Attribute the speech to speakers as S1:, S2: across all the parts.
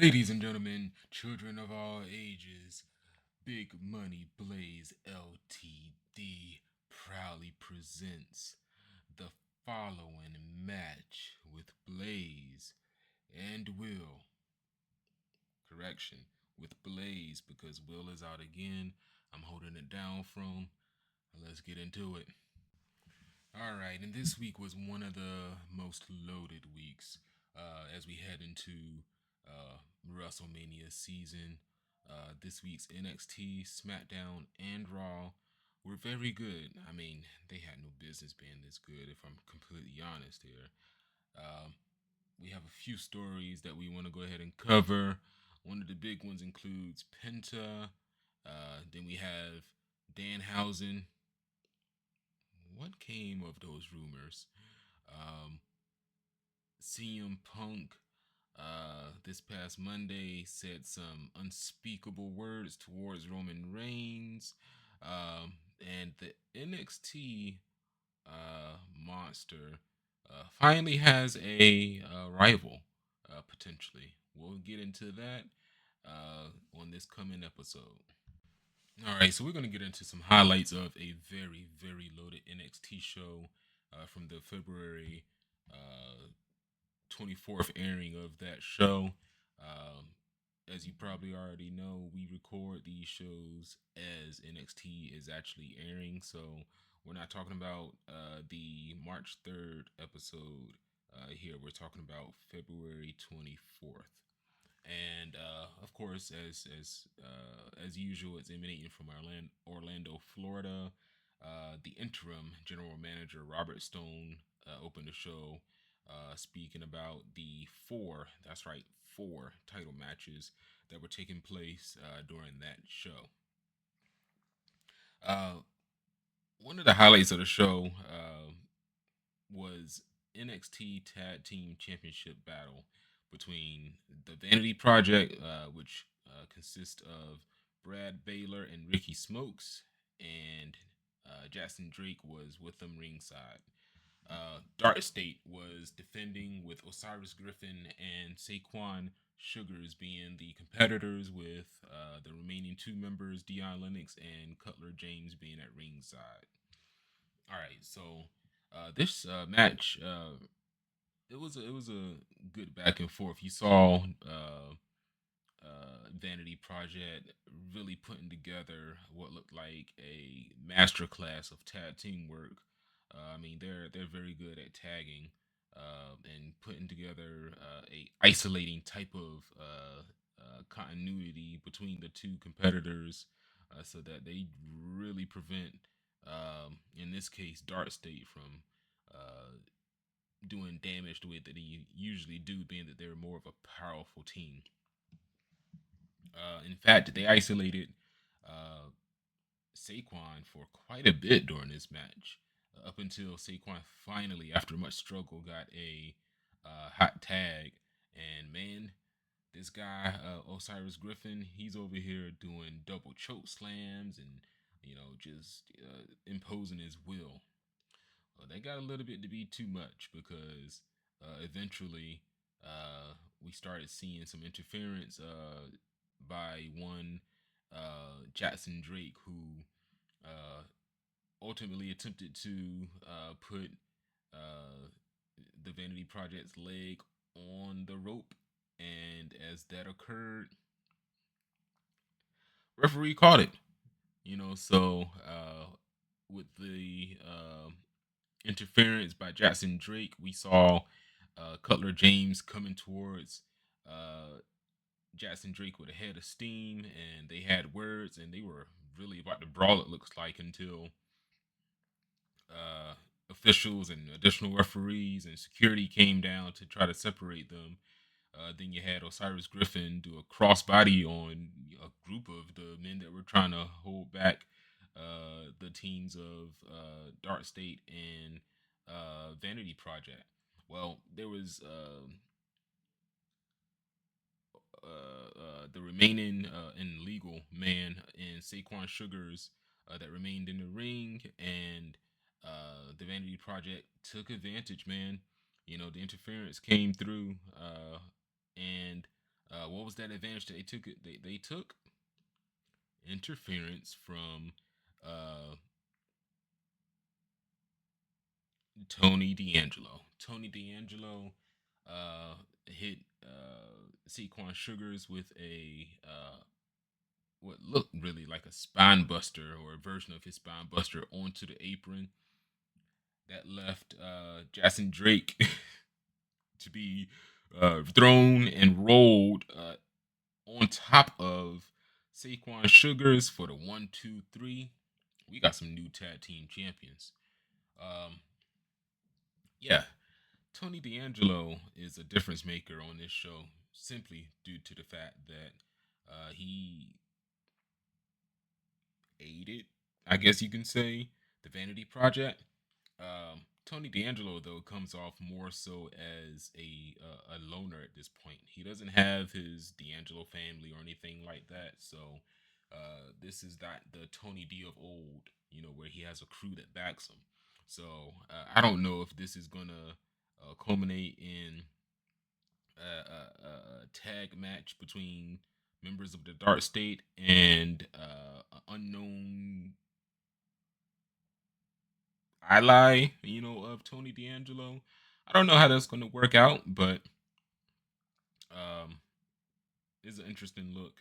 S1: Ladies and gentlemen, children of all ages, Big Money Blaze LTD proudly presents the following match with Blaze and Will. Correction, with Blaze because Will is out again. I'm holding it down from. Let's get into it. All right, and this week was one of the most loaded weeks as we head into WrestleMania season. This week's NXT, SmackDown, and Raw were very good. I mean, they had no business being this good, if I'm completely honest here. Um, we have a few stories that we want to go ahead and cover. One of the big ones includes Penta. Then we have Danhausen. What came of those rumors? Um, CM Punk this past Monday said some unspeakable words towards Roman Reigns. And the NXT monster finally has a rival, potentially. We'll get into that on this coming episode. All right, so we're going to get into some highlights of a very, very loaded NXT show from the February 24th airing of that show. As you probably already know, we record these shows as NXT is actually airing, so we're not talking about the March 3rd episode here. We're talking about February 24th. And of course, as usual, it's emanating from Orlando, Florida. The interim general manager Robert Stone opened the show, speaking about the four. That's right, four title matches that were taking place during that show. Uh, One of the highlights of the show was NXT Tag Team Championship battle between the Vanity Project, which consists of Brad Baylor and Ricky Smokes, and Jackson Drake was with them ringside. Dark State was defending with Osiris Griffin and Saquon Sugars being the competitors, with the remaining two members, Dion Lennox and Cutler James, being at ringside. All right, so this match, it was a good back and forth. You saw Vanity Project really putting together what looked like a masterclass of tag team work. I mean, they're very good at tagging and putting together a isolating type of continuity between the two competitors, so that they really prevent, in this case, Dark State from doing damage the way that they usually do, being that they're more of a powerful team. In fact, they isolated uh, Saquon for quite a bit during this match, up until Saquon finally, after much struggle, got a hot tag. And man, this guy Osiris Griffin, he's over here doing double choke slams and just imposing his will. They got a little bit to be too much, because eventually we started seeing some interference by one Jackson Drake, who uh, ultimately attempted to put uh, the Vanity Project's leg on the rope. And as that occurred, referee caught it. So with the interference by Jackson Drake, we saw Cutler James coming towards Jackson Drake with a head of steam, and they had words, and they were really about to brawl, it looks like, until uh, officials and additional referees and security came down to try to separate them. Then you had Osiris Griffin do a crossbody on a group of the men that were trying to hold back the teams of Dark State and Vanity Project. Well, there was the remaining and legal man and Saquon Sugars that remained in the ring, and the Vanity Project took advantage. Man, the interference came through, and what was that advantage that they took? They took interference from uh, Tony D'Angelo. Tony D'Angelo hit Saquon Sugars with a what looked really like a spine buster or a version of his spine buster onto the apron. That left Jason Drake to be thrown and rolled on top of Saquon Sugars for the 1, 2, 3. We got some new tag team champions. Um, yeah, Tony D'Angelo is a difference maker on this show simply due to the fact that he aided, I guess you can say, the Vanity Project. Tony D'Angelo though comes off more so as a loner at this point. He doesn't have his D'Angelo family or anything like that. So this is not the Tony D of old, where he has a crew that backs him. So I don't know if this is gonna culminate in a tag match between members of the Dark State and an unknown ally, of Tony D'Angelo. I don't know how that's going to work out, but um, it's an interesting look.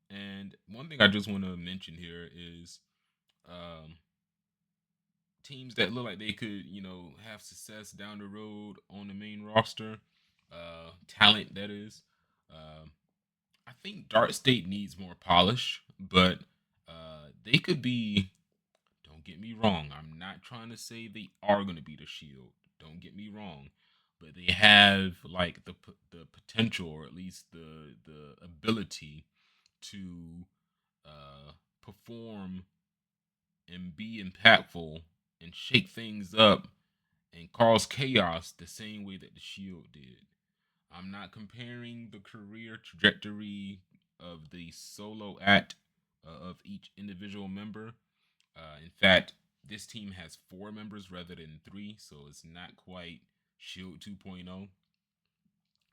S1: And one thing I just want to mention here is um, teams that look like they could, have success down the road on the main roster. Talent, that is. Um, I think Dark State needs more polish, but they could be. Don't get me wrong. I'm not trying to say they are going to be the Shield. Don't get me wrong, but they have like the potential, or at least the ability to perform and be impactful and shake things up and cause chaos the same way that the Shield did. I'm not comparing the career trajectory of the solo act of each individual member. In fact, this team has 4 members rather than 3, so it's not quite Shield 2.0.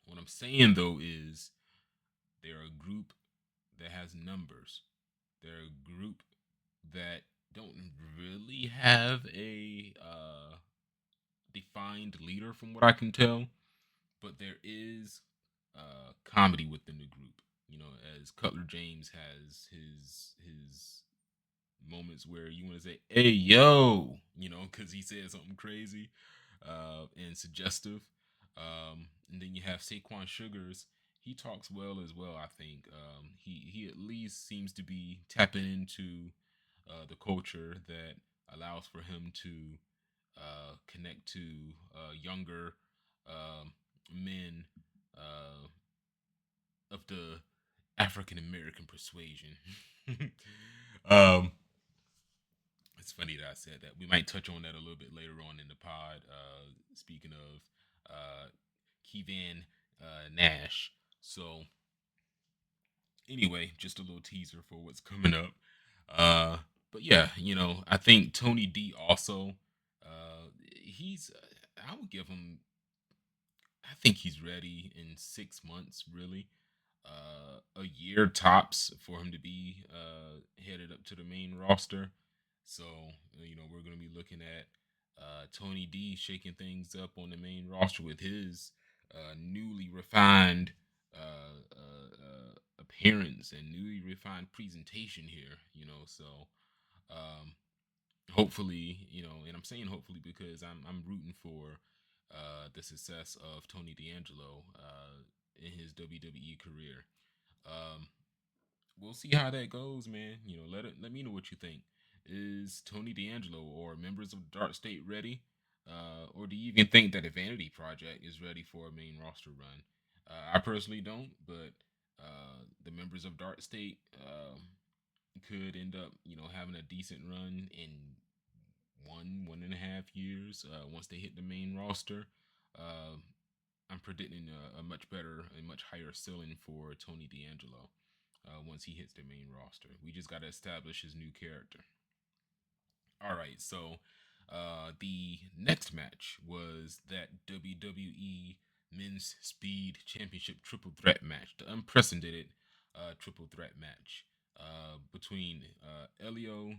S1: What I'm saying though is they're a group that has numbers. They're a group that don't really have a defined leader, from what I can tell, but there is comedy within the group. As Cutler James has his moments where you want to say, "Hey, yo," because he said something crazy and suggestive. And then you have Saquon Sugars. He talks well as well. I think he at least seems to be tapping into the culture that allows for him to connect to younger men of the African American persuasion. um, it's funny that I said that. We might touch on that a little bit later on in the pod. Speaking of Kevan Nash. So anyway, just a little teaser for what's coming up. But yeah, I think Tony D also. He's. I would give him. I think he's ready in 6 months, really. A year tops for him to be headed up to the main roster. So, we're going to be looking at Tony D shaking things up on the main roster with his newly refined appearance and newly refined presentation here, So, um, hopefully, and I'm saying hopefully because I'm rooting for the success of Tony D'Angelo in his WWE career. Um, we'll see how that goes, man. Let me know what you think. Is Tony D'Angelo or members of Dark State ready? Or do you even think that a Vanity Project is ready for a main roster run? I personally don't, but the members of Dark State could end up, having a decent run in 1.5 years once they hit the main roster. Uh, I'm predicting a much better and much higher ceiling for Tony D'Angelo once he hits the main roster. We just got to establish his new character. All right, so the next match was that WWE Men's Speed Championship Triple Threat match, the unprecedented triple threat match between Elio,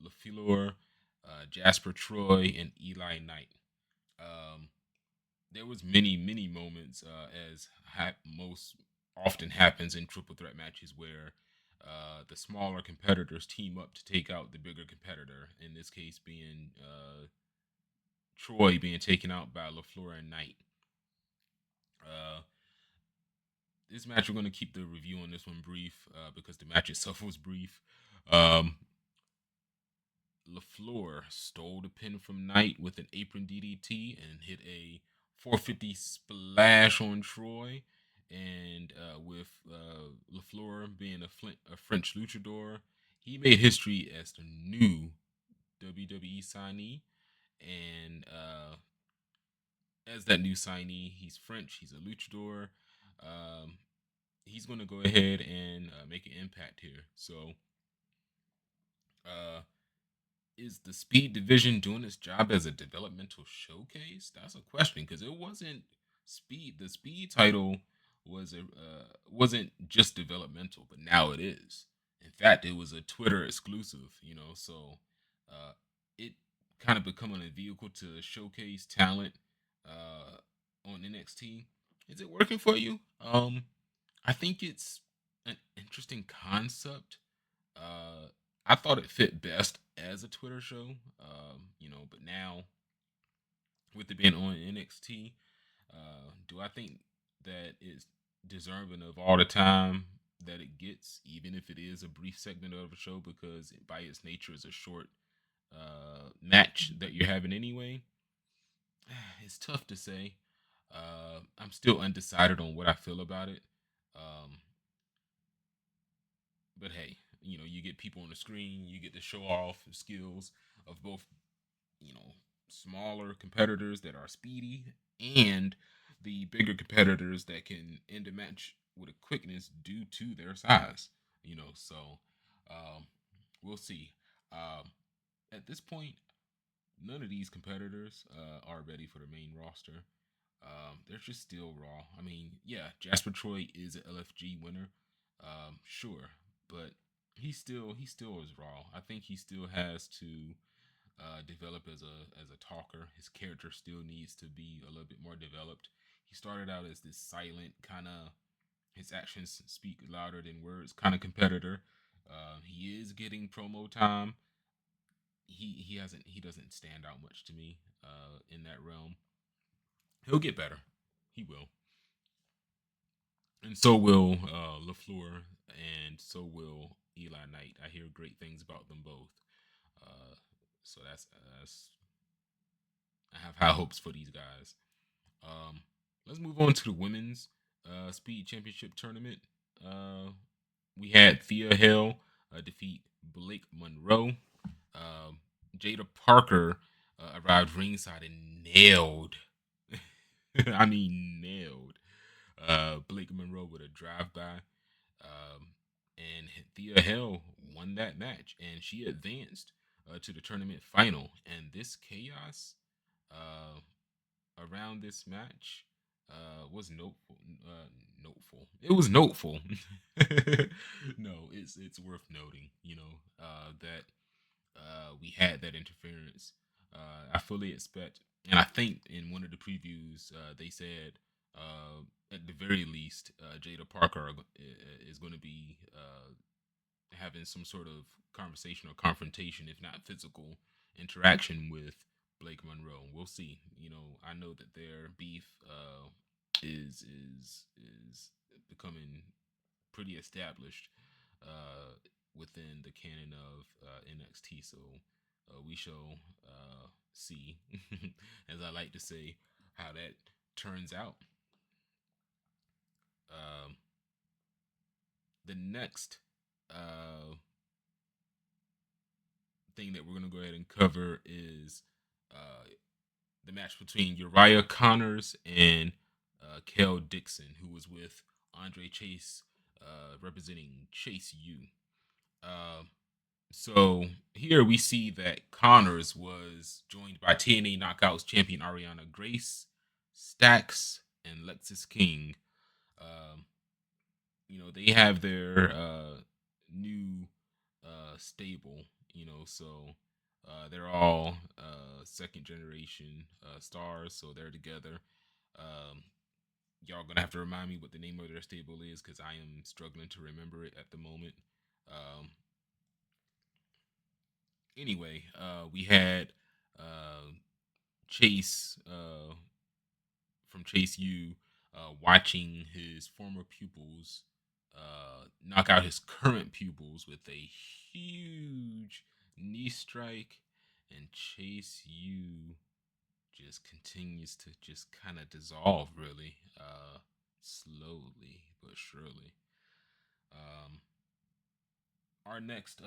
S1: LaFleur, Jasper Troy, and Eli Knight. Um, there was many moments as most often happens in triple threat matches where the smaller competitors team up to take out the bigger competitor. In this case, being Troy being taken out by LaFleur and Knight. Uh, this match, we're going to keep the review on this one brief because the match itself was brief. LaFleur stole the pin from Knight with an apron DDT and hit a 450 splash on Troy. And with LaFleur being a French luchador, he made history as the new WWE signee. And as that new signee, he's French, he's a luchador. Um, he's going to go ahead and make an impact here. So, is the speed division doing its job as a developmental showcase? That's a question because it wasn't speed. The speed title wasn't just developmental, but now it is. In fact, it was a Twitter exclusive. So it kind of becoming a vehicle to showcase talent on NXT. Is it working for you? I think it's an interesting concept. Uh, I thought it fit best as a Twitter show, but now with it being on NXT, do I think that it's deserving of all the time that it gets, even if it is a brief segment of a show, because by its nature is a short match that you're having anyway? It's tough to say. I'm still undecided on what I feel about it. Um, but hey, you get people on the screen, you get to show off skills of both, smaller competitors that are speedy and the bigger competitors that can end a match with a quickness due to their size. So um, we'll see. At this point, none of these competitors are ready for the main roster. They're just still raw. I mean, yeah, Jasper Troy is an LFG winner, sure, but he still is raw. I think he still has to develop as a talker. His character still needs to be a little bit more developed. He started out as this silent kind of, his actions speak louder than words kind of competitor. He is getting promo time. He doesn't stand out much to me in that realm. He'll get better. He will. And so will LaFleur, and so will Eli Knight. I hear great things about them both. Uh, so that's I have high hopes for these guys. Um, let's move on to the women's speed championship tournament. Uh, we had Thea Hale defeat Blake Monroe. Um, Jada Parker arrived ringside and nailed. I mean, nailed Blake Monroe with a drive-by. And Thea Hale won that match, and she advanced to the tournament final. And this chaos uh, around this match was noteful. Noteful. It was noteful. No, it's worth noting. That we had that interference. I fully expect, and I think in one of the previews they said at the very least Jada Parker is going to be having some sort of conversation or confrontation, if not physical interaction with Blake Monroe. We'll see. I know that their beef is becoming pretty established within the canon of NXT. So we shall see, as I like to say, how that turns out. Um, the next thing that we're going to go ahead and cover is the match between Uriah Connors and Kel Dixon, who was with Andre Chase representing Chase U. So here we see that Connors was joined by TNA Knockouts champion Ariana Grace, Stax and Lexus King. Um, they have their new stable. So they're all second generation stars, so they're together. Um, y'all gonna have to remind me what the name of their stable is because I am struggling to remember it at the moment. Um, anyway, we had uh, Chase from Chase U watching his former pupils knock out his current pupils with a huge knee strike, and Chase U just continues to just kind of dissolve, really, slowly but surely. Um, our next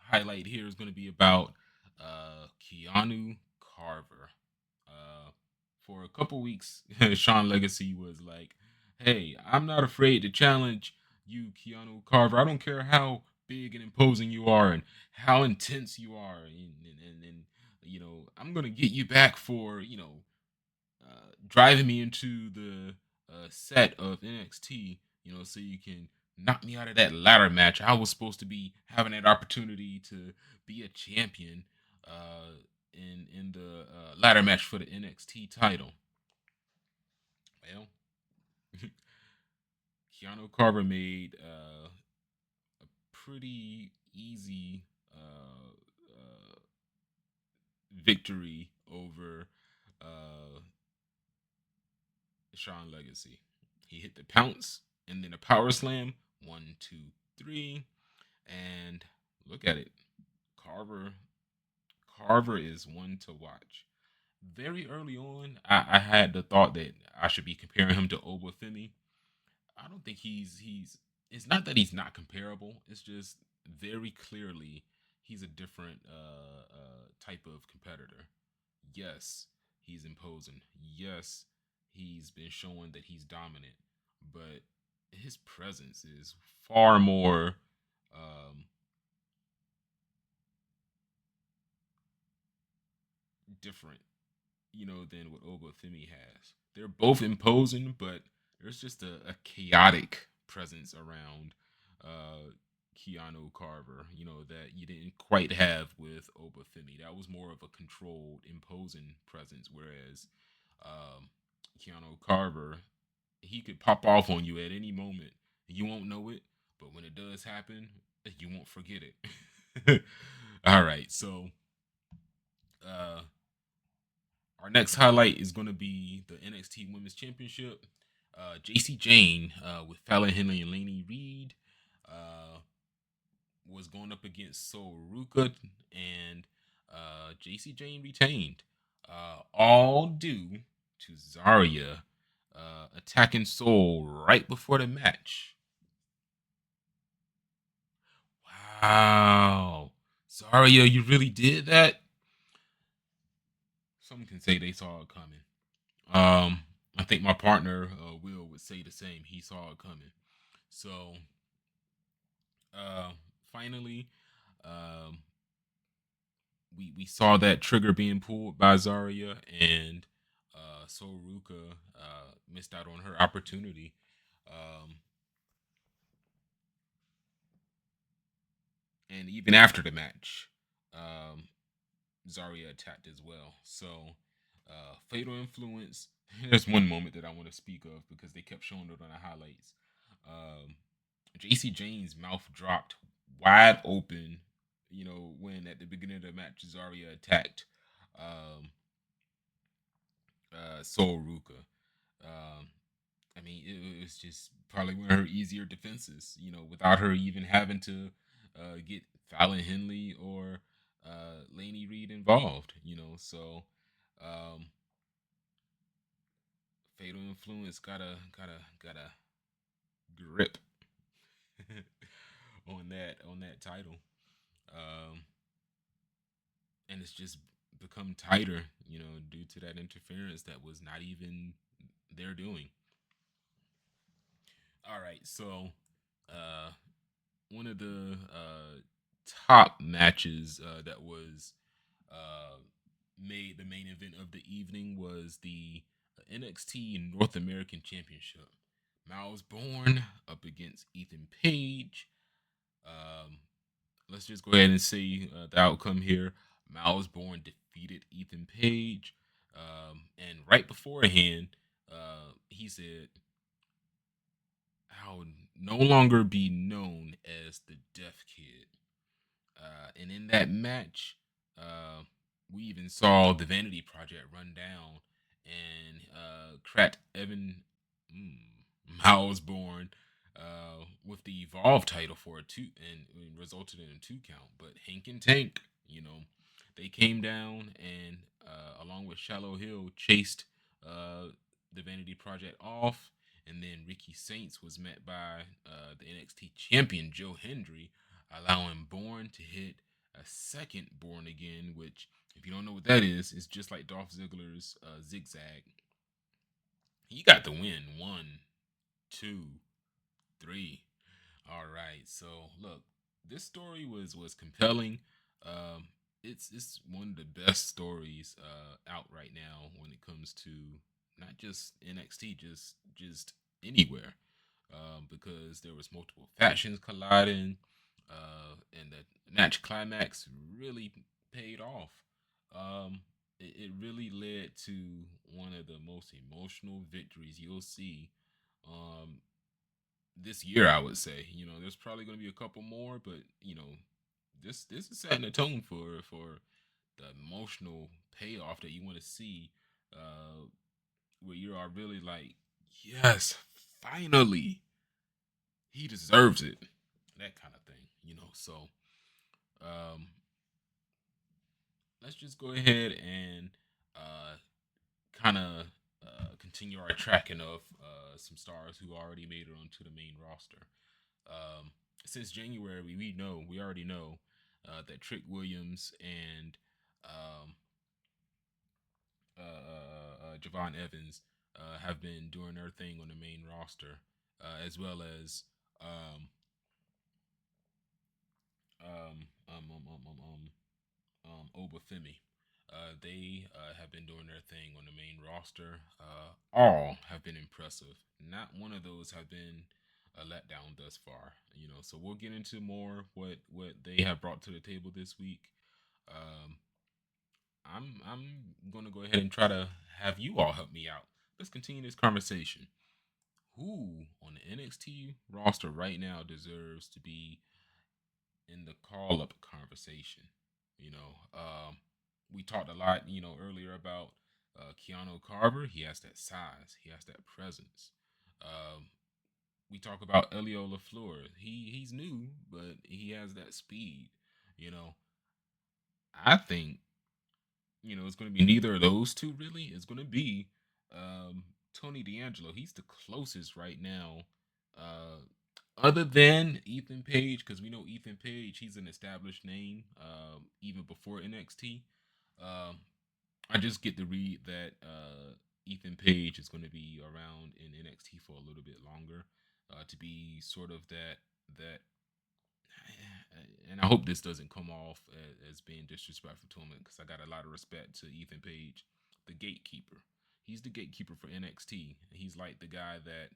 S1: highlight here is going to be about Keanu Carver. For a couple weeks, Sean Legacy was like, "Hey, I'm not afraid to challenge you, Keanu Carver. I don't care how big and imposing you are and how intense you are, and I'm gonna get you back for driving me into the set of NXT, so you can knock me out of that ladder match. I was supposed to be having that opportunity to be a champion in the ladder match for the NXT title." Well, Keanu Carver made a pretty easy victory over uh, Sean Legacy. He hit the pounce and then a power slam. 1, 2, 3, and look at it. Carver Carver is one to watch. Very early on, I had the thought that I should be comparing him to Obafemi. I don't think he's. It's not that he's not comparable. It's just very clearly he's a different type of competitor. Yes, he's imposing. Yes, he's been showing that he's dominant, but his presence is far more um, different, than what Obafemi has. They're both imposing, but there's just a chaotic presence around uh, Keanu Carver, that you didn't quite have with Obafemi. That was more of a controlled, imposing presence, whereas um, Keanu Carver, he could pop off on you at any moment. You won't know it, but when it does happen, you won't forget it. All right, so uh, our next highlight is going to be the NXT Women's Championship. JC Jane with Fallon Henley and Lainey Reed was going up against Sol Ruka, and JC Jane retained. All due to Zarya attacking Sol right before the match. Wow. Zarya, you really did that? Some can say they saw it coming. I think my partner Will would say the same. He saw it coming. So, uh, finally, um, we saw that trigger being pulled by Zarya, and Soruka missed out on her opportunity. Um, and even after the match, um, Zarya attacked as well. So, fatal influence. There's one moment that I want to speak of because they kept showing it on the highlights. Um, JC Jane's mouth dropped wide open, when at the beginning of the match, Zarya attacked um, Sol Ruka. Um, I mean, it was just probably one of her easier defenses, without her even having to get Fallon Henley or Lainey Reed involved, So, um, fatal influence got a grip on that title, um, and it's just become tighter, due to that interference that was not even their doing. All right, so uh, one of the top matches that was uh, made the main event of the evening was the NXT North American Championship. Miles Bourne up against Ethan Page. Um, let's just go ahead and say the outcome here. Miles Bourne defeated Ethan Page. And right beforehand, he said, "I'll no longer be known as the Deaf Kid." And in that match, uh, we even saw the Vanity Project run down and cracked Miles Bourne with the Evolve title for a two, and resulted in a 2 count. But Hank and Tank, they came down and along with Shallow Hill chased the Vanity Project off. And then Ricky Saints was met by the NXT champion Joe Hendry, allowing Bourne to hit a second Born Again, which, if you don't know what that is, it's just like Dolph Ziggler's zigzag. He got the win. 1, 2, 3. All right. So look, this story was compelling. It's one of the best stories out right now when it comes to not just NXT, just anywhere. Because there was multiple factions colliding, and the match climax really paid off. It really led to one of the most emotional victories you'll see um, this year. I would say, there's probably going to be a couple more, but this is setting a tone for the emotional payoff that you want to see, where you are really like, yes, finally he deserves it, that kind of thing. So um, let's just go ahead and kind of continue our tracking of some stars who already made it onto the main roster. Since January, we already know that Trick Williams and um, Javon Evans have been doing their thing on the main roster, as well as um, um, um, um, um, um, um, Obafemi. They have been doing their thing on the main roster. All have been impressive. Not one of those have been a letdown thus far. So we'll get into more what they have brought to the table this week. Um, I'm gonna go ahead and try to have you all help me out. Let's continue this conversation. Who on the NXT roster right now deserves to be in the call up conversation? We talked a lot, earlier about Keanu Carver. He has that size, he has that presence. Um, we talk about Elio LaFleur. He's new, but he has that speed. You know, I think it's going to be neither of those two really. It's going to be Tony D'Angelo. He's the closest right now, uh, other than Ethan Page, because we know Ethan Page. He's an established name, even before NXT. Um, I just get to read that Ethan Page is going to be around in NXT for a little bit longer, to be sort of that and I hope this doesn't come off as being disrespectful to him, because I got a lot of respect to Ethan Page, the gatekeeper. He's the gatekeeper for NXT. He's like the guy that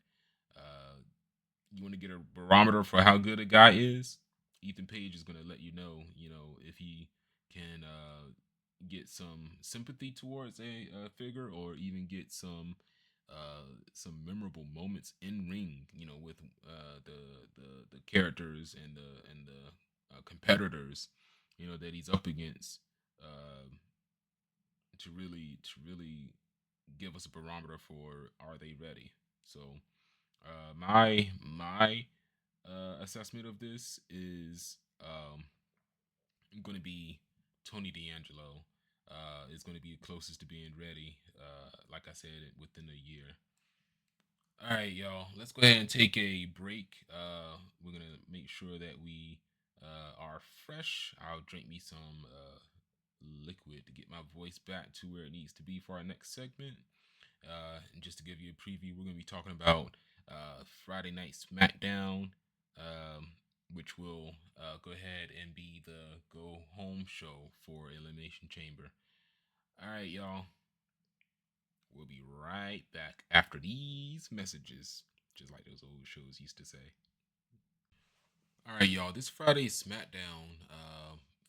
S1: you want to get a barometer for how good a guy is. Ethan Page is going to let you know, if he can get some sympathy towards a figure, or even get some memorable moments in ring, with the characters and the competitors, that he's up against, to really give us a barometer for, are they ready? So my assessment of this is going to be Tony D'Angelo. Is going to be closest to being ready. Like I said, within a year. All right, y'all. Let's go ahead and take a break. We're gonna make sure that we are fresh. I'll drink me some liquid to get my voice back to where it needs to be for our next segment. And just to give you a preview, we're gonna be talking about Friday Night SmackDown, which will go ahead and be the go home show for Elimination Chamber. All right, y'all. We'll be right back after these messages, just like those old shows used to say. All right, y'all. This Friday's SmackDown,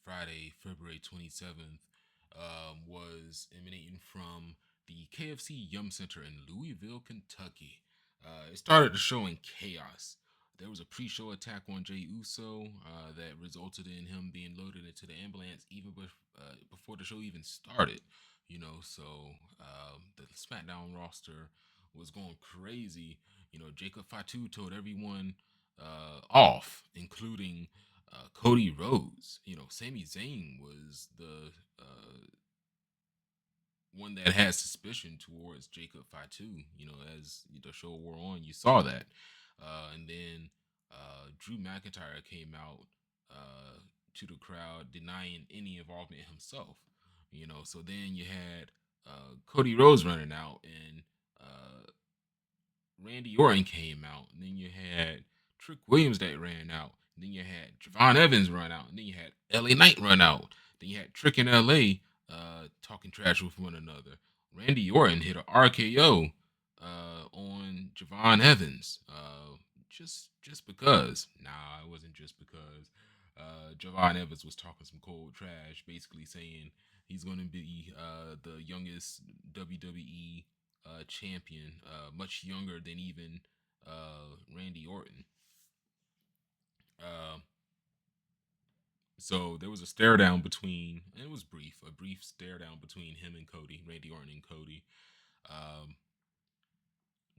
S1: Friday, February 27th, was emanating from the KFC Yum Center in Louisville, Kentucky. It started the show in chaos. There was a pre-show attack on Jey Uso that resulted in him being loaded into the ambulance even before the show even started. So the SmackDown roster was going crazy. Jacob Fatu told everyone off, including Cody Rhodes. Sami Zayn was the one that had suspicion towards Jacob Fatu. As the show wore on, you saw that. And then Drew McIntyre came out to the crowd denying any involvement himself. So then you had Cody Rhodes running out, and Randy Orton came out, and then you had Trick Williams that ran out, and then you had Javon Evans run out, and then you had LA Knight run out, then you had Trick in LA talking trash with one another. Randy Orton hit a RKO on Javon Evans, just because. Nah, it wasn't just because. Javon Evans was talking some cold trash, basically saying he's going to be the youngest WWE champion, much younger than even Randy Orton. Uh, so there was a stare down between, and it was a brief stare down between him and Cody, Randy Orton and Cody. Um,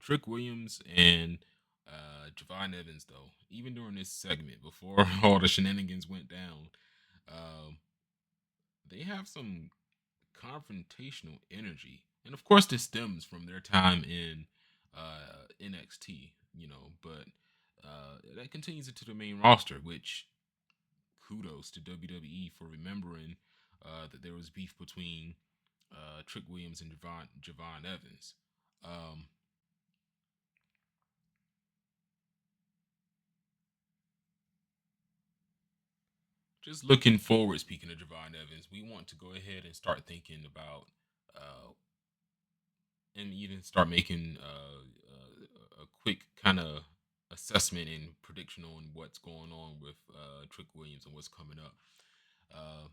S1: Trick Williams and Javon Evans, though, even during this segment, before all the shenanigans went down, um, they have some confrontational energy. And of course, this stems from their time in NXT, but that continues into the main roster, which kudos to WWE for remembering that there was beef between Trick Williams and Javon Evans. Um, just looking forward, speaking of Javon Evans, we want to go ahead and start thinking about and even start making a quick kind of assessment and prediction on what's going on with Trick Williams and what's coming up. Uh,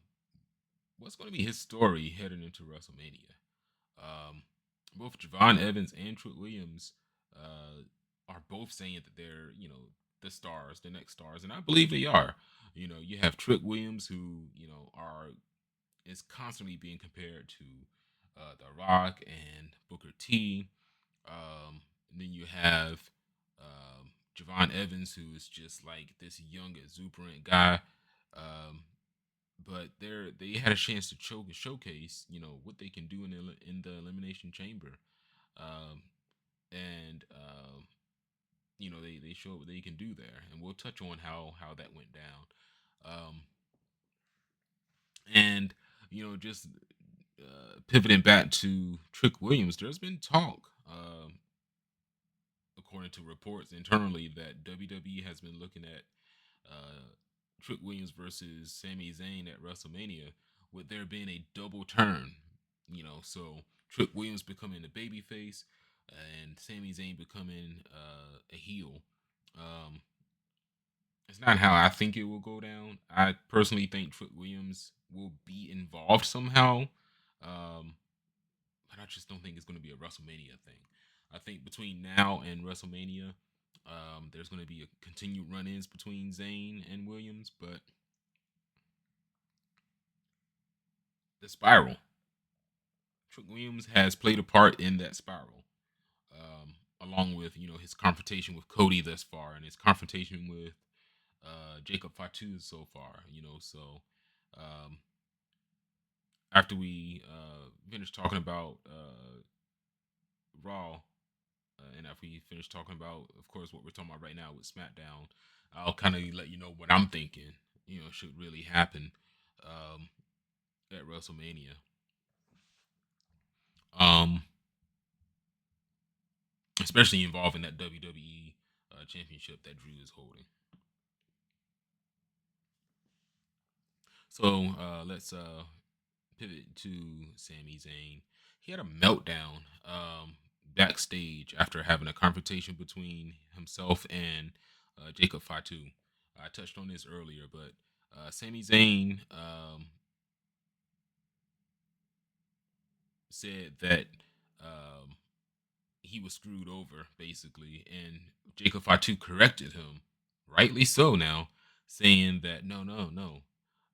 S1: what's going to be his story heading into WrestleMania? Both Javon Evans and Trick Williams are both saying that they're, the stars, the next stars, and I believe they are. You have Trick Williams, who is constantly being compared to The Rock and Booker T. Then you have Javon Evans, who is just like this young, exuberant guy. But they had a chance to showcase, what they can do in the Elimination Chamber, um, and they show what they can do there, and we'll touch on how that went down, and just pivoting back to Trick Williams, there's been talk, according to reports internally, that WWE has been looking at Trick Williams versus Sami Zayn at WrestleMania, with there being a double turn. So Trick Williams becoming a babyface and Sami Zayn becoming a heel. Um, it's not how I think it will go down. I personally think Trick Williams will be involved somehow, but I just don't think it's going to be a WrestleMania thing. I think between now and WrestleMania, there's going to be a continued run-ins between Zayn and Williams, but the spiral, Trick Williams has played a part in that spiral, along with his confrontation with Cody thus far and his confrontation with Jacob Fatu so far. So um, after we finish talking about Raw, and after we finish talking about, of course, what we're talking about right now with SmackDown, I'll kind of let you know what I'm thinking. Should really happen um, at WrestleMania. Um, Especially involving that WWE championship that Drew is holding. So let's pivot to Sami Zayn. he had a meltdown backstage after having a confrontation between himself and Jacob Fatu. I touched on this earlier, but Sami Zayn said that um, he was screwed over, basically, and Jacob Fatu corrected him, rightly so now, saying that no, no, no.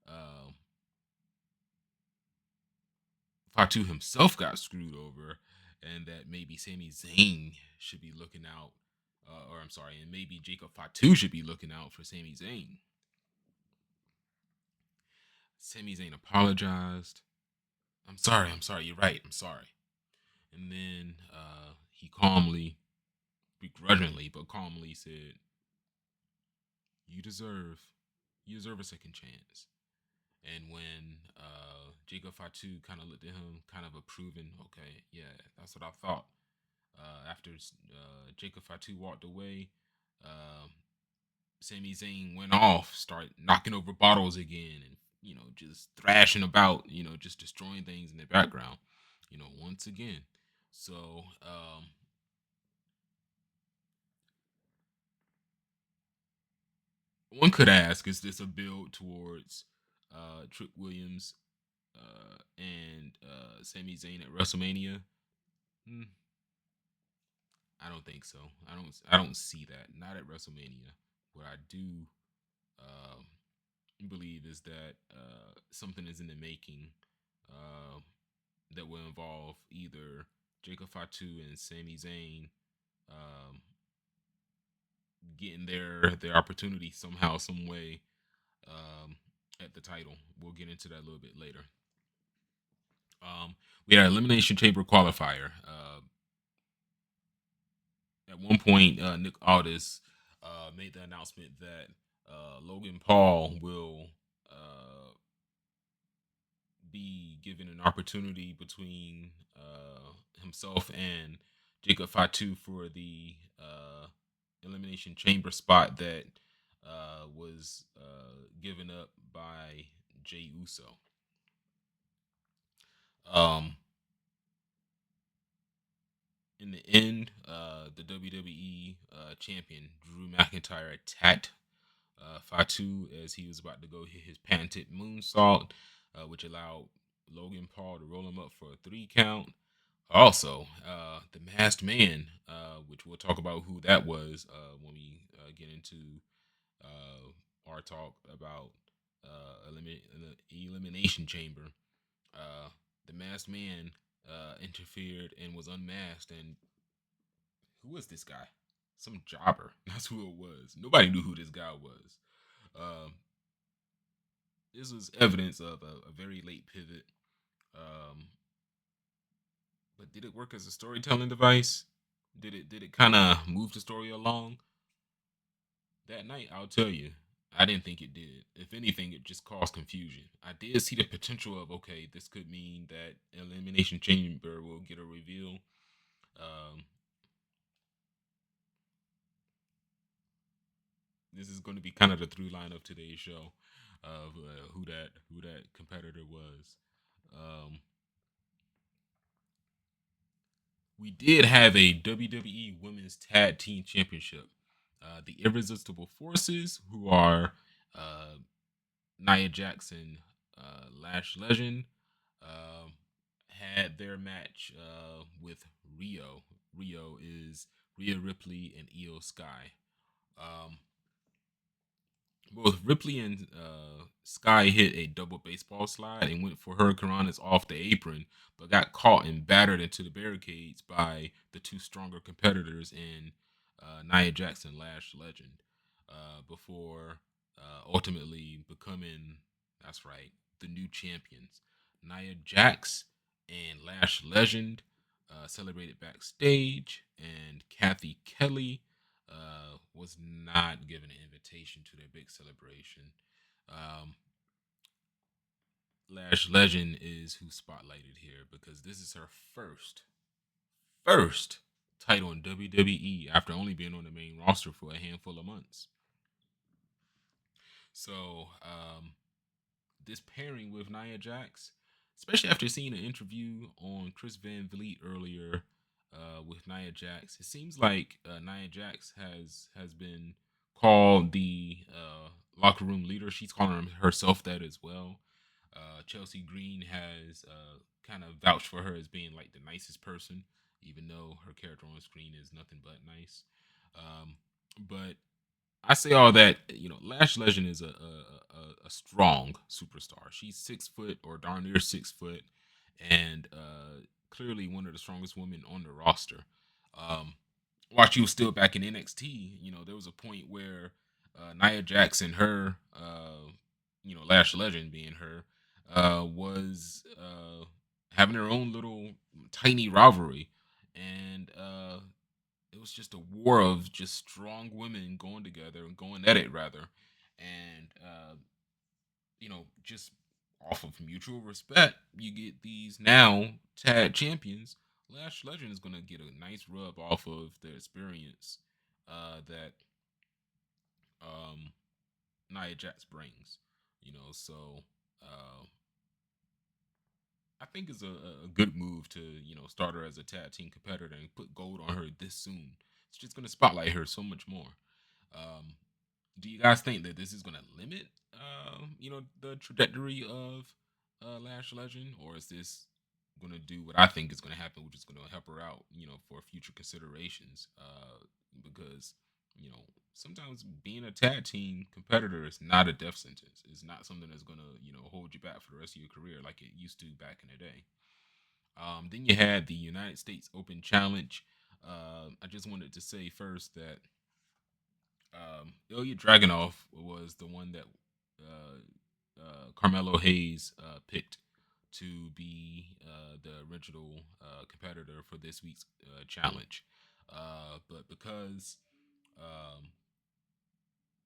S1: Um, Fatu himself got screwed over, and that maybe Sami Zayn should be looking out, or I'm sorry, and maybe Jacob Fatu should be looking out for Sami Zayn. Sami Zayn apologized. I'm sorry, you're right, I'm sorry. And then he calmly, begrudgingly, but calmly said, "You deserve, you deserve a second chance." And when Jacob Fatu kind of looked at him, kind of approving, okay, yeah, that's what I thought. After Jacob Fatu walked away, uh, Sami Zayn went off, started knocking over bottles again, and just thrashing about, just destroying things in the background, once again. So one could ask, is this a build towards Trick Williams and Sami Zayn at WrestleMania? Hmm, I don't think so. I don't see that. Not at WrestleMania. What I do um, believe is that something is in the making uh, that will involve either Jacob Fatu and Sami Zayn um, getting their opportunity somehow, some way at the title. We'll get into that a little bit later. We had an Elimination Chamber qualifier. At one point, Nick Aldis made the announcement that Logan Paul will be given an opportunity between himself and Jacob Fatu for the Elimination Chamber spot that was given up by Jey Uso. In the end, the WWE champion Drew McIntyre attacked Fatu as he was about to go hit his patented moonsault, which allowed Logan Paul to roll him up for a 3 count. Also, the Masked Man, which we'll talk about who that was when we get into our talk about Elimination Chamber. The Masked Man interfered and was unmasked. And who was this guy? Some jobber. That's who it was. Nobody knew who this guy was. Um, this was evidence of a very late pivot. But did it work as a storytelling device? Did it kind of move the story along? That night, I'll tell you, I didn't think it did. If anything, it just caused confusion. I did see the potential of, okay, this could mean that Elimination Chamber will get a reveal. This is going to be kind of the through line of today's show of who that competitor was. Um, we did have a WWE Women's Tag Team Championship. The Irresistible Forces, who are Nia Jackson, Lash Legend, uh, had their match with Rio. Rio is Rhea Ripley and Io Sky. Um, Both Ripley and Sky hit a double baseball slide and went for hurricanranas off the apron, but got caught and battered into the barricades by the two stronger competitors in Nia Jackson, Lash Legend, before ultimately becoming, that's right, the new champions. Nia Jax and Lash Legend celebrated backstage, and Kathy Kelly was not given an invitation to their big celebration. Um, Lash Legend is who's spotlighted here because this is her first title in WWE after only being on the main roster for a handful of months. So this pairing with Nia Jax especially after seeing an interview on Chris Van Vliet earlier with Nia Jax. It seems like Nia Jax has been called the locker room leader. She's calling herself that as well. Chelsea Green has kind of vouched for her as being like the nicest person, even though her character on screen is nothing but nice. But I say all that, Lash Legend is a strong superstar. She's 6 foot or darn near 6 foot, and clearly one of the strongest women on the roster. Um, while she was still back in NXT, there was a point where Nia Jax and her, Lash Legend being her, was having her own little tiny rivalry, and it was just a war of just strong women going together and going at it rather, and just off of mutual respect, you get these now tag champions. Lash Legend is gonna get a nice rub off of the experience that um, Nia Jax brings. So uh, I think it's a good move to start her as a tag team competitor and put gold on her this soon. It's just gonna spotlight her so much more. Um, do you guys think that this is gonna limit the trajectory of Lash Legend, or is this gonna do what I think is gonna happen, which is gonna help her out, for future considerations? Because you know sometimes being a tag team competitor is not a death sentence. It's not something that's gonna hold you back for the rest of your career like it used to back in the day. Then you had the United States Open Challenge. I just wanted to say first that Ilya Dragunov was the one that Carmelo Hayes picked to be the original competitor for this week's challenge. But because um,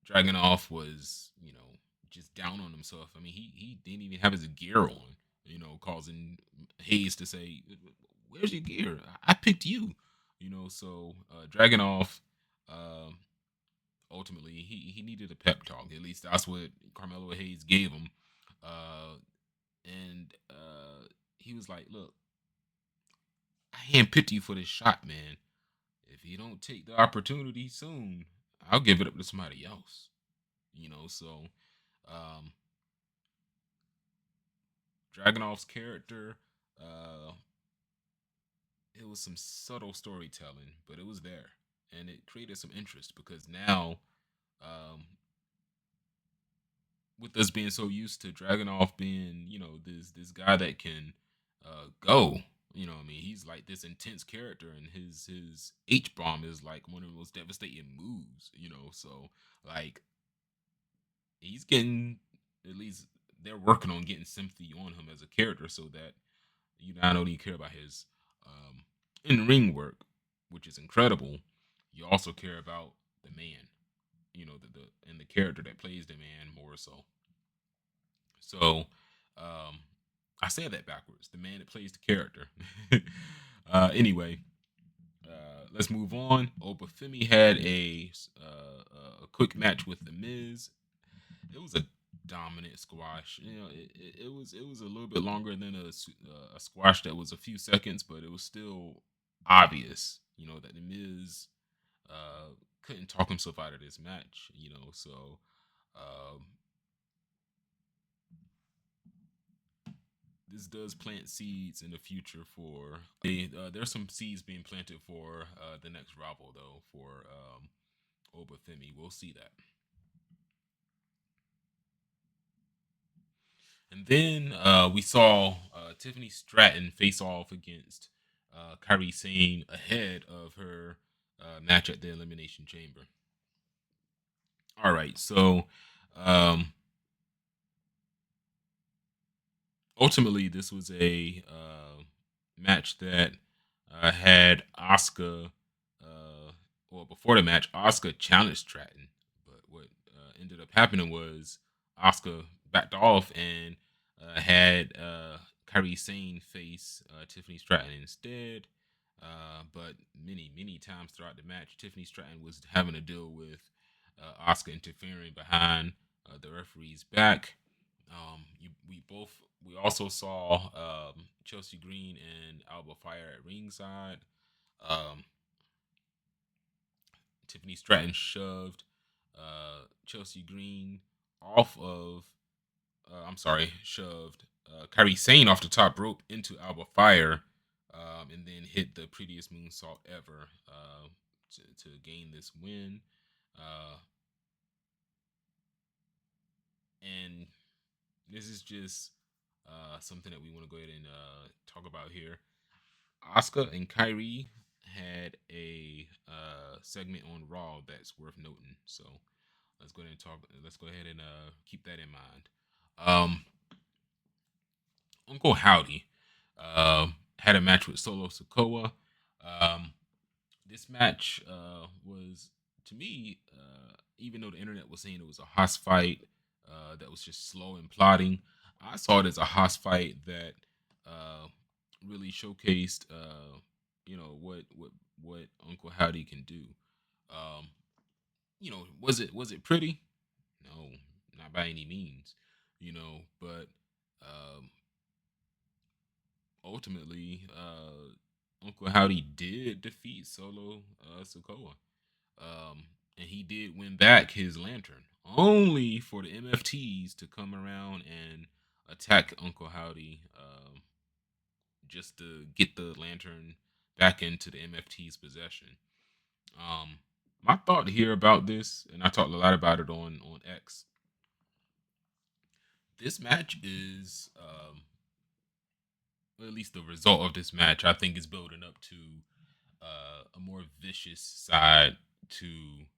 S1: Dragunov was, just down on himself, I mean, he didn't even have his gear on, causing Hayes to say, "Where's your gear? I picked you." So Dragunov. Um, Ultimately he needed a pep talk. At least that's what Carmelo Hayes gave him. And he was like, "Look, I handpicked you for this shot, man. If you don't take the opportunity soon, I'll give it up to somebody else." So um, Dragonov's character, uh, it was some subtle storytelling, but it was there, and it created some interest because now um, with us being so used to Dragunov being, this guy that can go. I mean, he's like this intense character, and his H bomb is like one of the most devastating moves. So like he's getting at least they're working on getting sympathy on him as a character, so that you not only care about his in ring work, which is incredible, you also care about the man. The and the character that plays the man more so. So, I said that backwards. The man that plays the character. Anyway, let's move on. Obafemi had a quick match with the Miz. It was a dominant squash. It was a little bit longer than a squash that was a few seconds, but it was still obvious. That the Miz couldn't talk himself out of this match. So. Um, this does plant seeds in the future for there's some seeds being planted for the next rival though for Obafemi. We'll see that. And then we saw Tiffany Stratton face off against Kairi Sane ahead of her match at the Elimination Chamber. All right, so um, ultimately this was a match that had Asuka. Well, before the match, Asuka challenged Stratton, but what ended up happening was Asuka backed off and had Kairi Sane face Tiffany Stratton instead. But many times throughout the match, Tiffany Stratton was having to deal with Asuka interfering behind the referee's back. We also saw Chelsea Green and Alba Fire at ringside. Um, Tiffany Stratton shoved Chelsea Green off of. Shoved Kairi Sane off the top rope into Alba Fire, and then hit the prettiest moonsault ever to gain this win. Uh, and this is just something that we want to go ahead and talk about here. Asuka and Kyrie had a segment on Raw that's worth noting. So let's go ahead and talk. Let's go ahead and keep that in mind. Uncle Howdy had a match with Solo Sikoa. Um, this match was, to me, even though the internet was saying it was a hoss fight that was just slow and plodding, I saw it as a hoss fight that uh, really showcased, what Uncle Howdy can do. Um, was it pretty? No, not by any means. But um, ultimately, Uncle Howdy did defeat Solo Sokoa. And he did win back his lantern, only for the MFTs to come around and attack Uncle Howdy just to get the lantern back into the MFT's possession. Um, my thought here about this, and I talked a lot about it on X. This match is or at least the result of this match, I think, is building up to a more vicious side to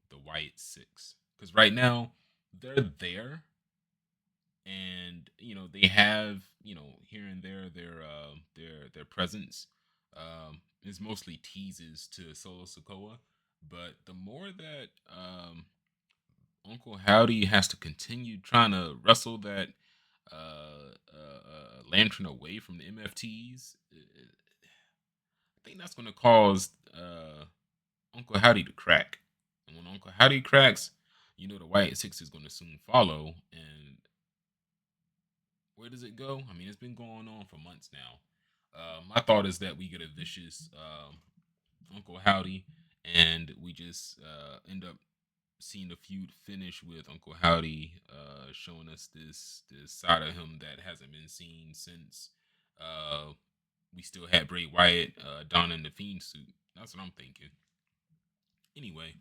S1: the Wyatt Six. Because right now, they're there, and they have here and there their presence is mostly teases to Solo Sokoa. But the more that Uncle Howdy has to continue trying to wrestle that lantern away from the MFTs, I think that's going to cause Uncle Howdy to crack. And when Uncle Howdy cracks, the Wyatt Six is going to soon follow. And where does it go? I mean, it's been going on for months now. My thought is that we get a vicious Uncle Howdy, and we just end up seeing the feud finish with Uncle Howdy showing us this side of him that hasn't been seen since we still had Bray Wyatt donning the Fiend suit. That's what I'm thinking. Anyway,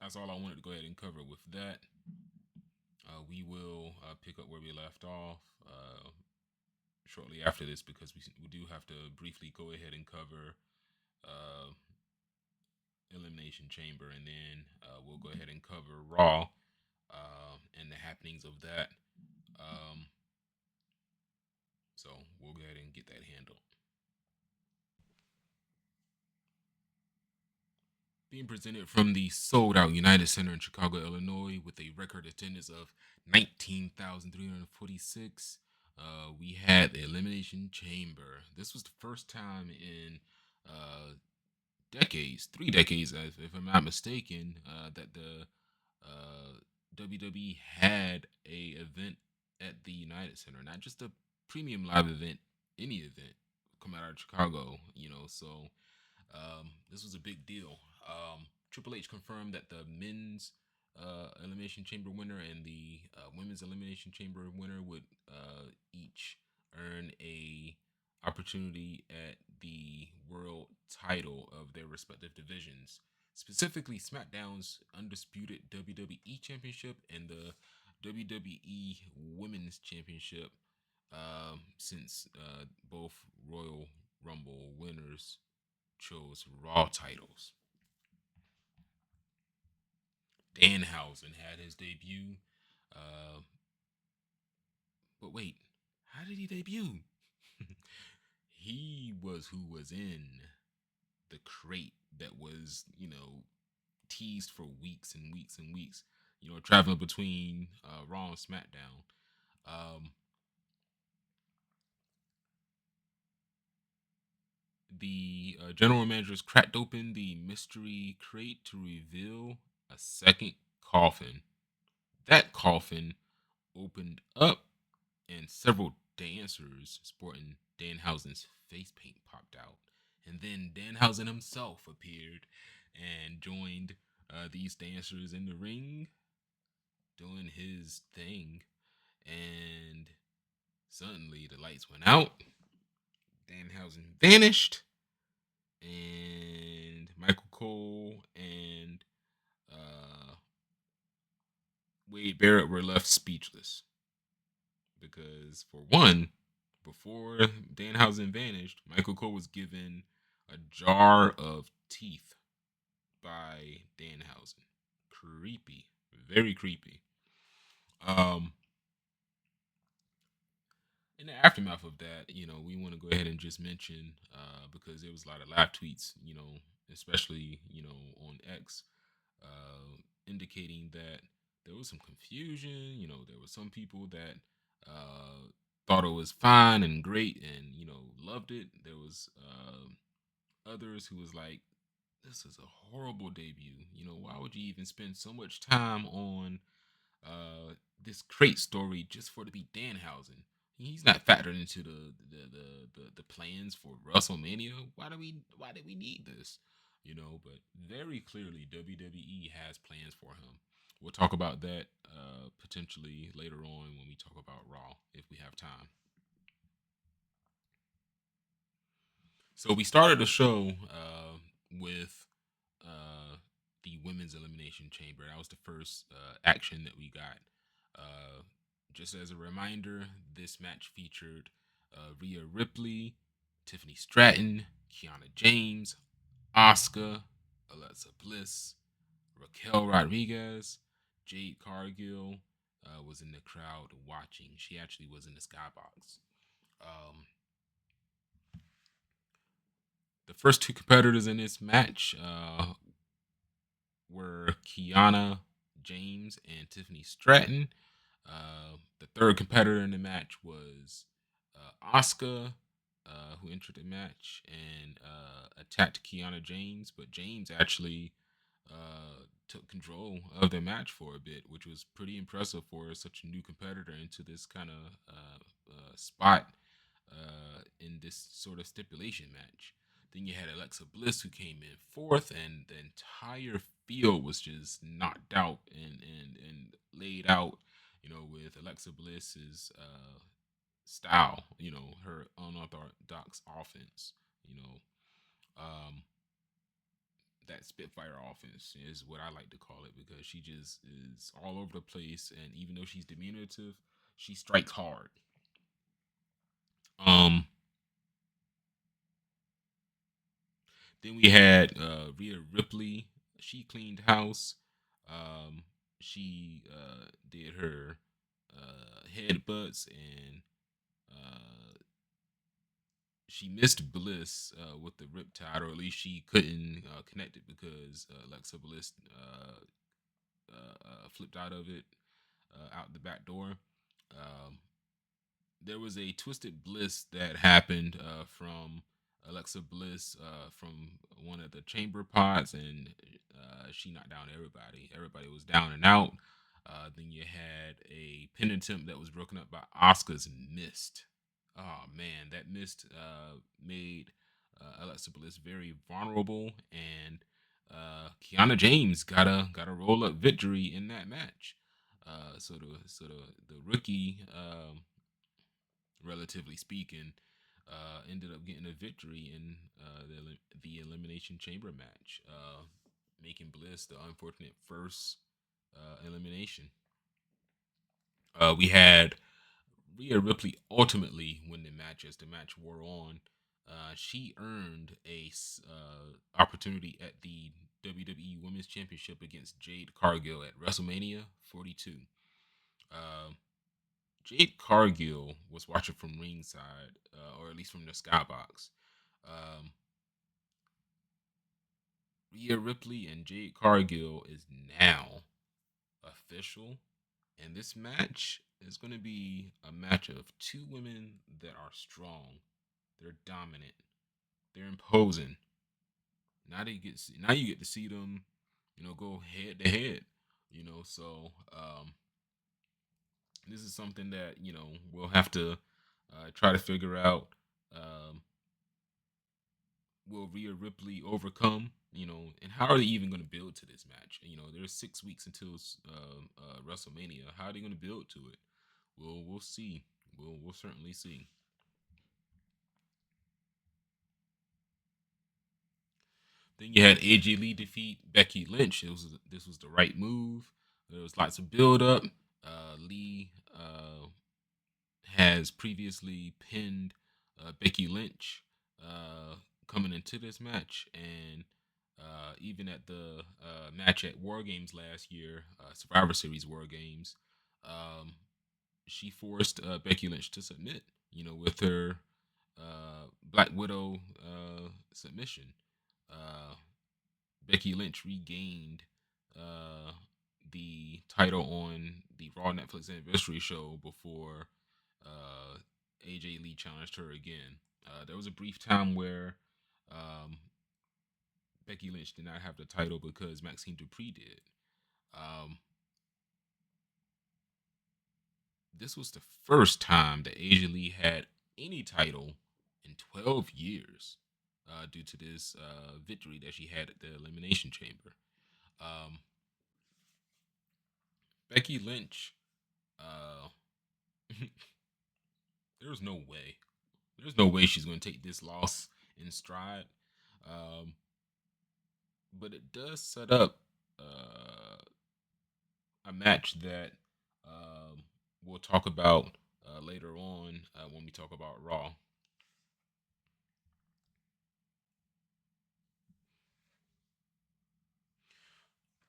S1: that's all I wanted to go ahead and cover with that. We will pick up where we left off shortly after this because we do have to briefly go ahead and cover uh, Elimination Chamber, and then we'll go ahead and cover Raw and the happenings of that. Um, so we'll go ahead and get that handled. Being presented from the sold out United Center in Chicago, Illinois, with a record attendance of 19,346. We had the Elimination Chamber. This was the first time in decades, 3 decades, if I'm not mistaken, that the WWE had a event at the United Center, not just a premium live event, any event come out of Chicago, So this was a big deal. Triple H confirmed that the men's Elimination Chamber winner and the women's Elimination Chamber winner would each earn a opportunity at the world title of their respective divisions, specifically SmackDown's undisputed WWE Championship and the WWE Women's Championship, since both Royal Rumble winners chose Raw titles. Danhausen had his debut. Uh, but wait, how did he debut? He was who was in the crate that was, teased for weeks and weeks and weeks, traveling between Raw and SmackDown. The general managers cracked open the mystery crate to reveal a second coffin. That coffin opened up, and several dancers sporting Danhausen's face paint popped out. And then Danhausen himself appeared and joined these dancers in the ring doing his thing. And suddenly the lights went out. Danhausen vanished. And Michael Cole and Wade Barrett were left speechless. Because, for one, before Danhausen vanished, Michael Cole was given a jar of teeth by Danhausen. Creepy. Very creepy. In the aftermath of that, we want to go ahead and just mention, because there was a lot of live tweets, especially, on X, indicating that there was some confusion. There were some people that thought it was fine and great and, loved it. There was others who was like, this is a horrible debut. Why would you even spend so much time on this crate story just for it to be Danhausen? He's not factored into the plans for WrestleMania. Why did we need this? But very clearly WWE has plans for him. We'll talk about that potentially later on when we talk about Raw, if we have time. So we started the show with the Women's Elimination Chamber. That was the first action that we got. Just as a reminder, this match featured Rhea Ripley, Tiffany Stratton, Kiana James, Asuka, Alexa Bliss, Raquel Rodriguez, Jade Cargill was in the crowd watching. She actually was in the skybox. The first two competitors in this match were Kiana James and Tiffany Stratton. The third competitor in the match was Asuka, who entered the match and attacked Kiana James, but James actually took control of the match for a bit, which was pretty impressive for such a new competitor into this kind of spot in this sort of stipulation match. Then you had Alexa Bliss, who came in fourth, and the entire field was just knocked out and laid out, with Alexa Bliss's style, her unorthodox offense, that Spitfire offense is what I like to call it, because she just is all over the place, and even though she's diminutive, she strikes hard. Then we had Rhea Ripley. She cleaned house. She did her headbutts, and she missed Bliss with the riptide, or at least she couldn't connect it because Alexa Bliss flipped out of it out the back door. There was a twisted bliss that happened from Alexa Bliss from one of the chamber pods, and she knocked down everybody. Everybody was down and out. Then you had a pin attempt that was broken up by Asuka's mist. Oh man, that mist made Alexa Bliss very vulnerable, and Kiana James got a roll up victory in that match. So the rookie, relatively speaking, ended up getting a victory in the Elimination Chamber match, making Bliss the unfortunate first elimination. We had Rhea Ripley ultimately win the match as the match wore on. She earned a opportunity at the WWE Women's Championship against Jade Cargill at WrestleMania 42. Jade Cargill was watching from ringside, or at least from the skybox. Rhea Ripley and Jade Cargill is now official, and this match is going to be a match of two women that are strong. They're dominant. They're imposing. Now you get to see them, go head to head. So this is something that we'll have to try to figure out. Um, will Rhea Ripley overcome? And how are they even going to build to this match? There's 6 weeks until WrestleMania. How are they going to build to it? We'll see. We'll certainly see. Then you had AJ Lee defeat Becky Lynch. This was the right move. There was lots of build up. Lee has previously pinned Becky Lynch coming into this match, and even at the match at War Games last year, Survivor Series War Games, um, she forced Becky Lynch to submit. With her Black Widow submission. Uh, Becky Lynch regained uh, the title on the Raw Netflix anniversary show before AJ Lee challenged her again. There was a brief time where um, Becky Lynch did not have the title because Maxine Dupree did. Um, this was the first time that AJ Lee had any title in 12 years due to this victory that she had at the Elimination Chamber. Um, Becky Lynch, uh, there's no way. There's no way she's going to take this loss in stride. Um, but it does set up a match that we'll talk about later on when we talk about Raw.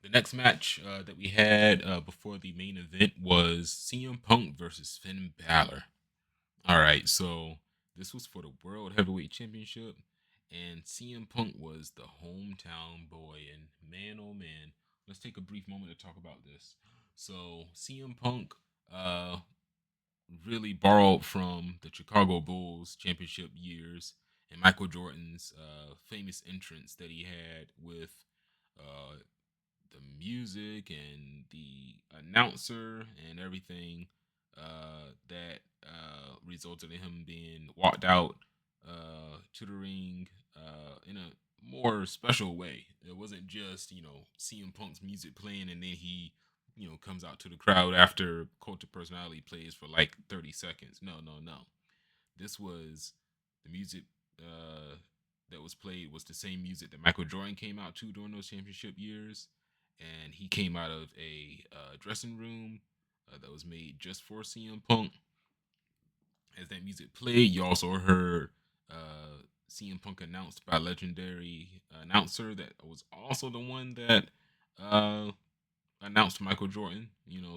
S1: The next match that we had before the main event was CM Punk versus Finn Balor. All right, so this was for the World Heavyweight Championship, and CM Punk was the hometown boy. And man, oh man, let's take a brief moment to talk about this. So CM Punk really borrowed from the Chicago Bulls championship years and Michael Jordan's famous entrance that he had with uh, the music and the announcer and everything that resulted in him being walked out to the ring in a more special way. It wasn't just CM Punk's music playing and then he comes out to the crowd after Cult of Personality plays for like 30 seconds. No, no, no. This was the music that was played was the same music that Michael Jordan came out to during those championship years, and he came out of a dressing room that was made just for CM Punk. As that music played, you also heard CM Punk announced by a legendary announcer that was also the one that announced Michael Jordan.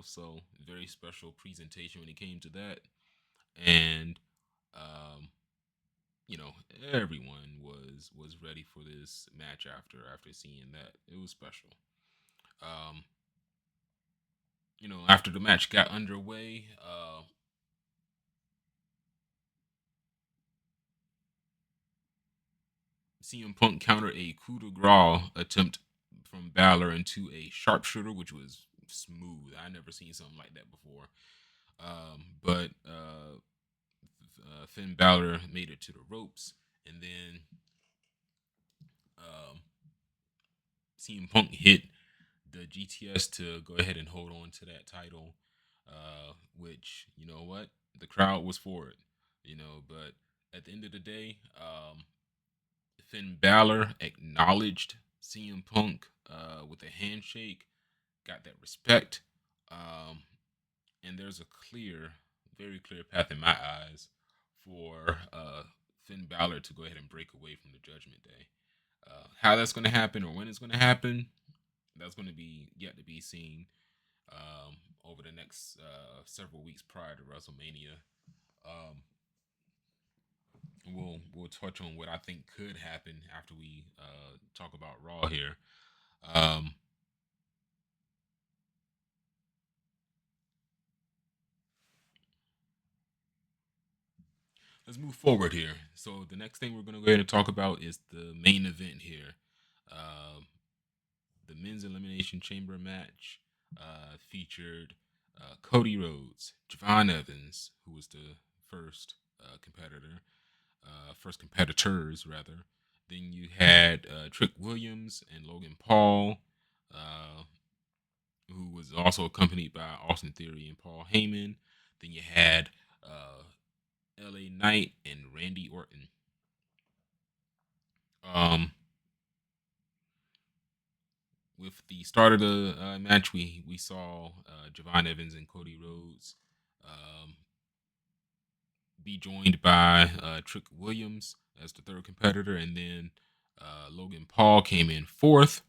S1: So very special presentation when it came to that, and um, you know, everyone was ready for this match after seeing that. It was special. Um, after the match got underway, CM Punk countered a coup de grace attempt from Balor into a sharpshooter, which was smooth. I never seen something like that before. But Finn Balor made it to the ropes, and then um, CM Punk hit the GTS to go ahead and hold on to that title, which, you know what, the crowd was for it, but at the end of the day, Finn Balor acknowledged CM Punk with a handshake, got that respect, um, and there's a very clear path in my eyes for Finn Balor to go ahead and break away from the Judgment Day. How that's going to happen or when it's going to happen, that's going to be yet to be seen over the next several weeks prior to WrestleMania. Um, we'll touch on what I think could happen after we talk about Raw here. Um, let's move forward here. So the next thing we're going to go ahead and talk about is the main event here. Um, The men's elimination chamber match featured Cody Rhodes, Javon Evans, who was the first competitor, first competitors rather. Then you had Trick Williams and Logan Paul, uh, who was also accompanied by Austin Theory and Paul Heyman. Then you had LA Knight and Randy Orton. With the start of the match, we saw Javon Evans and Cody Rhodes be joined by Trick Williams as the third competitor, and then Logan Paul came in fourth.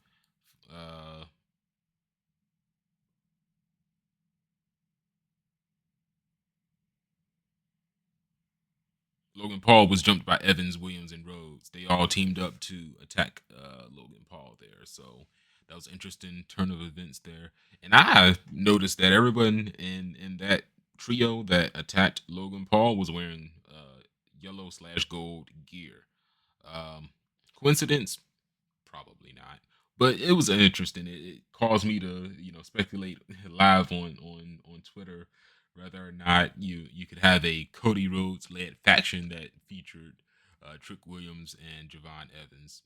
S1: Logan Paul was jumped by Evans, Williams, and Rhodes. They all teamed up to attack Logan Paul there. So that was an interesting turn of events there. And I noticed that everyone in that trio that attacked Logan Paul was wearing yellow/gold gear. Coincidence? Probably not. But it was interesting. It caused me to, speculate live on Twitter whether or not you could have a Cody Rhodes led faction that featured Trick Williams and Javon Evans.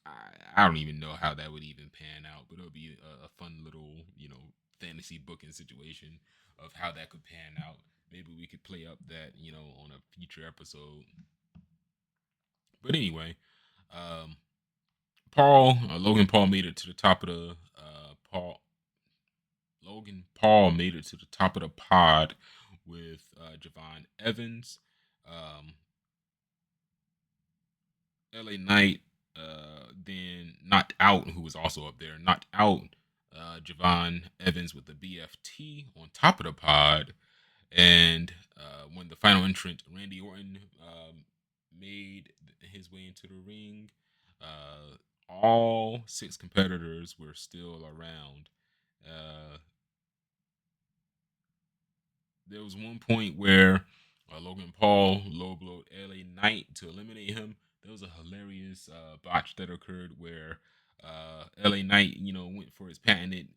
S1: I don't even know how that would even pan out, but it'll be a fun little fantasy booking situation of how that could pan out. Maybe we could play up that on a future episode. But anyway, um, Logan Paul made it to the top of the Logan Paul made it to the top of the pod with Javon Evans. LA Knight then knocked out, who was also up there, knocked out Javon Evans with the BFT on top of the pod. And when the final entrant, Randy Orton, made his way into the ring, all 6 competitors were still around. There was one point where Logan Paul low blowed LA Knight to eliminate him. There was a hilarious botch that occurred where LA Knight, went for his patented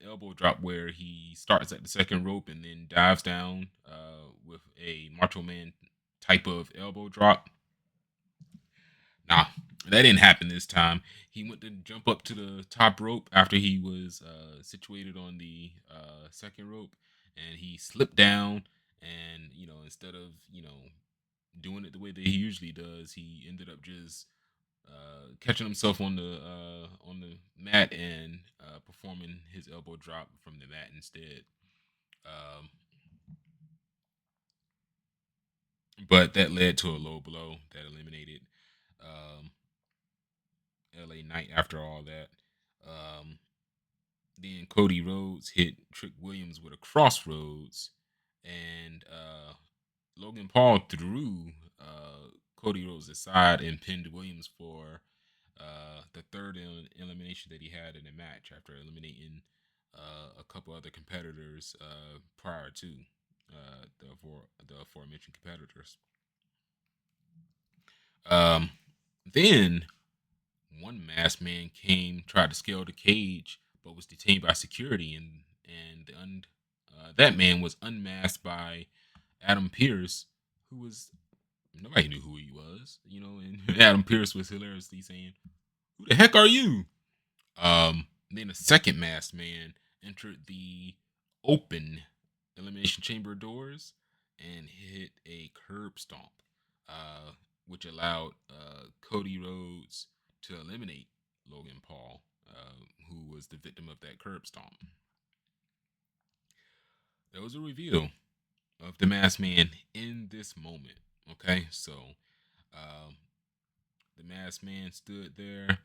S1: elbow drop where he starts at the second rope and then dives down with a Macho Man type of elbow drop. Nah, that didn't happen this time. He went to jump up to the top rope after he was situated on the second rope, and he slipped down. And instead of doing it the way that he usually does, he ended up just catching himself on the mat and performing his elbow drop from the mat instead. But that led to a low blow that eliminated LA Knight after all that. Then Cody Rhodes hit Trick Williams with a crossroads, and Logan Paul threw Cody Rhodes aside and pinned Williams for the third elimination that he had in the match after eliminating a couple other competitors prior to the aforementioned competitors. Then one masked man tried to scale the cage, but was detained by security, and that man was unmasked by Adam Pearce, who was nobody knew who he was, and Adam Pearce was hilariously saying, "Who the heck are you?" Then a second masked man entered the open Elimination Chamber doors and hit a curb stomp, which allowed Cody Rhodes to eliminate Logan Paul, who was the victim of that curb stomp. There was a reveal of the masked man in this moment. Okay, so the masked man stood there,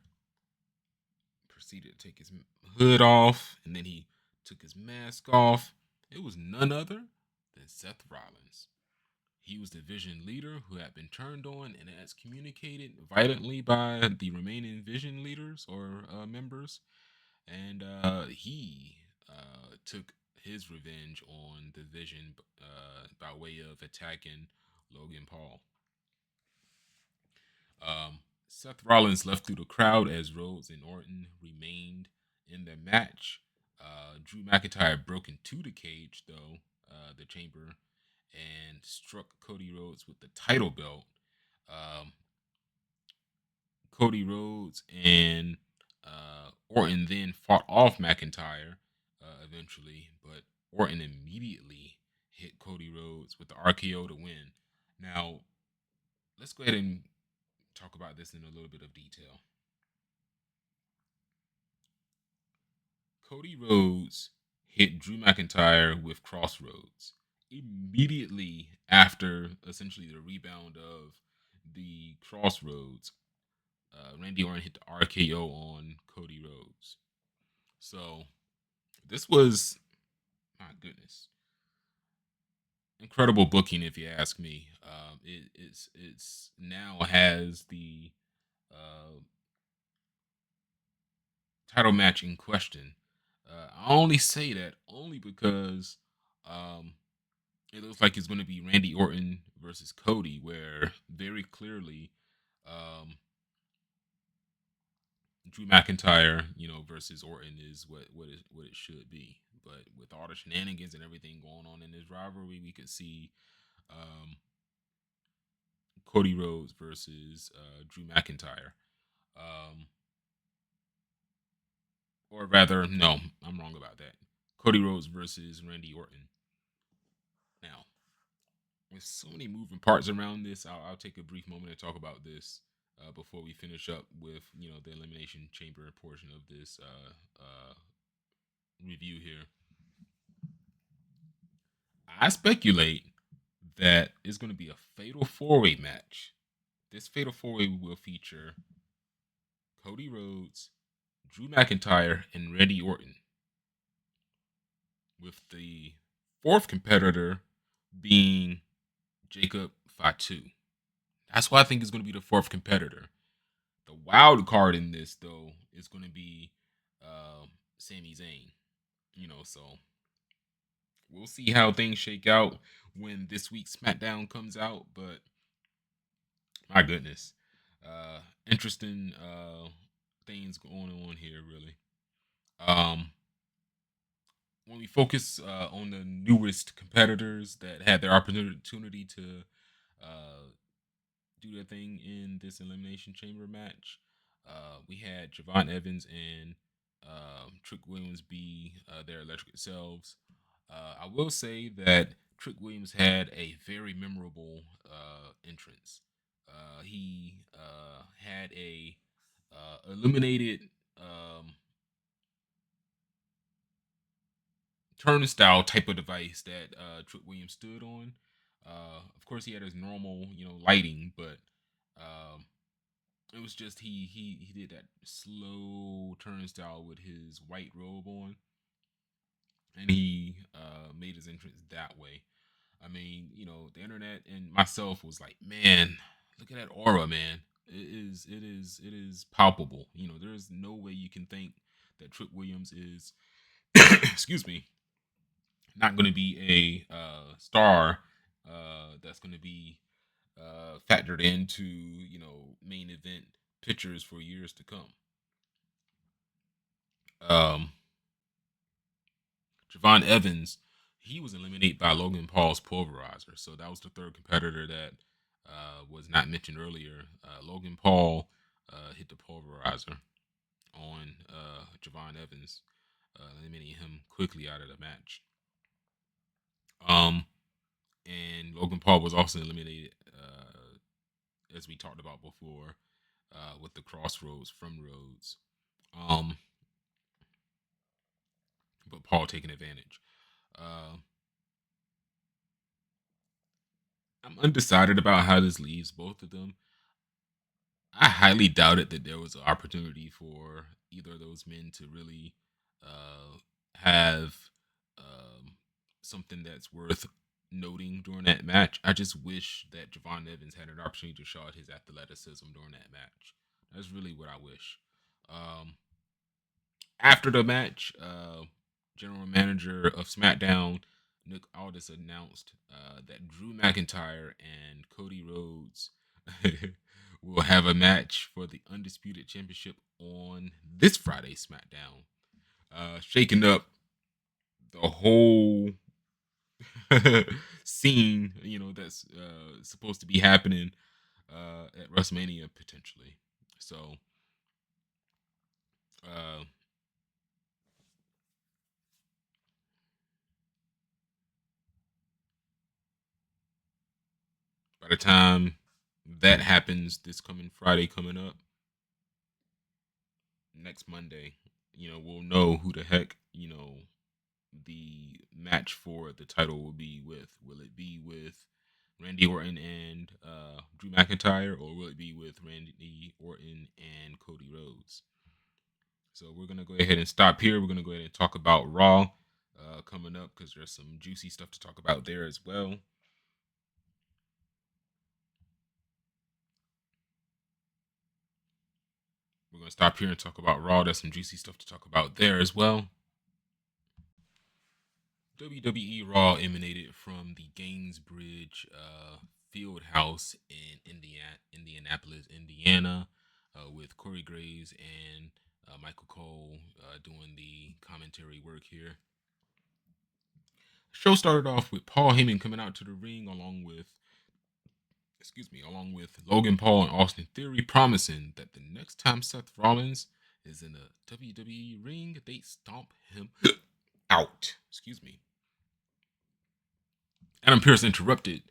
S1: proceeded to take his hood off, and then he took his mask off. It was none other than Seth Rollins. He was the Vision leader who had been turned on and as communicated violently by the remaining Vision leaders or members. And he took his revenge on the Vision by way of attacking Logan Paul. Seth Rollins left through the crowd as Rhodes and Orton remained In the match, Drew McIntyre broke into the cage, though, the chamber, and struck Cody Rhodes with the title belt. Um, Cody Rhodes and Orton then fought off McIntyre eventually, but Orton immediately hit Cody Rhodes with the RKO to win. Now, let's go ahead and talk about this in a little bit of detail. Cody Rhodes hit Drew McIntyre with Crossroads immediately after essentially the rebound of the Crossroads. Randy Orton hit the RKO on Cody Rhodes. So this was, my goodness, incredible booking if you ask me. It's now has the uh, title match in question. I only say that only because um, it looks like it's going to be Randy Orton versus Cody, where very clearly Drew McIntyre, versus Orton is what it should be. But with all the shenanigans and everything going on in this rivalry, we could see um, Cody Rhodes versus Drew McIntyre. Um, or rather, no, I'm wrong about that. Cody Rhodes versus Randy Orton. Now, with so many moving parts around this, I'll take a brief moment to talk about this before we finish up with the Elimination Chamber portion of this review here. I speculate that it's going to be a fatal four-way match. This fatal four-way will feature Cody Rhodes, Drew McIntyre, and Randy Orton, with the fourth competitor being Jacob Fatu. That's why I think it's going to be the fourth competitor. The wild card in this, though, is going to be Sami Zayn. So we'll see how things shake out when this week's SmackDown comes out. But my goodness, interesting things going on here, really. When we focus on the newest competitors that had their opportunity to do their thing in this Elimination Chamber match, we had Javon Evans and Trick Williams be their electric selves. I will say that Trick Williams had a very memorable entrance. He had a illuminated turnstile type of device that Trick Williams stood on. Of course, he had his normal, lighting, but it was just he did that slow turnstile with his white robe on, and he made his entrance that way. I mean, the internet and myself was like, man, look at that aura, man. It is palpable. There is no way you can think that Trick Williams is, excuse me, not going to be a star that's going to be factored into main event pictures for years to come. Javon Evans, he was eliminated by Logan Paul's pulverizer, so that was the third competitor that was not mentioned earlier. Logan Paul hit the pulverizer on Javon Evans, eliminating him quickly out of the match. And Logan Paul was also eliminated, as we talked about before, with the Crossroads from Rhodes. But Paul taking advantage. I'm undecided about how this leaves both of them. I highly doubted that there was an opportunity for either of those men to really have something that's worth noting during that match. I just wish that Javon Evans had an opportunity to show out his athleticism during that match. That's really what I wish. After the match, general manager of SmackDown, Nick Aldis, announced that Drew McIntyre and Cody Rhodes will have a match for the Undisputed Championship on this Friday's SmackDown. shaking up the whole scene, that's supposed to be happening at WrestleMania potentially. So, uh, by the time that happens, this coming Friday coming up, next Monday, we'll know who the heck, the match for the title will be with. Will it be with Randy Orton and Drew McIntyre, or will it be with Randy Orton and Cody Rhodes? So we're gonna go ahead and stop here. We're gonna go ahead and talk about Raw coming up because there's some juicy stuff to talk about there as well. We're gonna stop here and talk about Raw. There's some juicy stuff to talk about there as well. WWE Raw emanated from the Gainesbridge Field House in Indianapolis, Indiana, with Corey Graves and Michael Cole doing the commentary work here. The show started off with Paul Heyman coming out to the ring along with Logan Paul and Austin Theory, promising that the next time Seth Rollins is in a WWE ring, they stomp him out. Adam Pearce interrupted,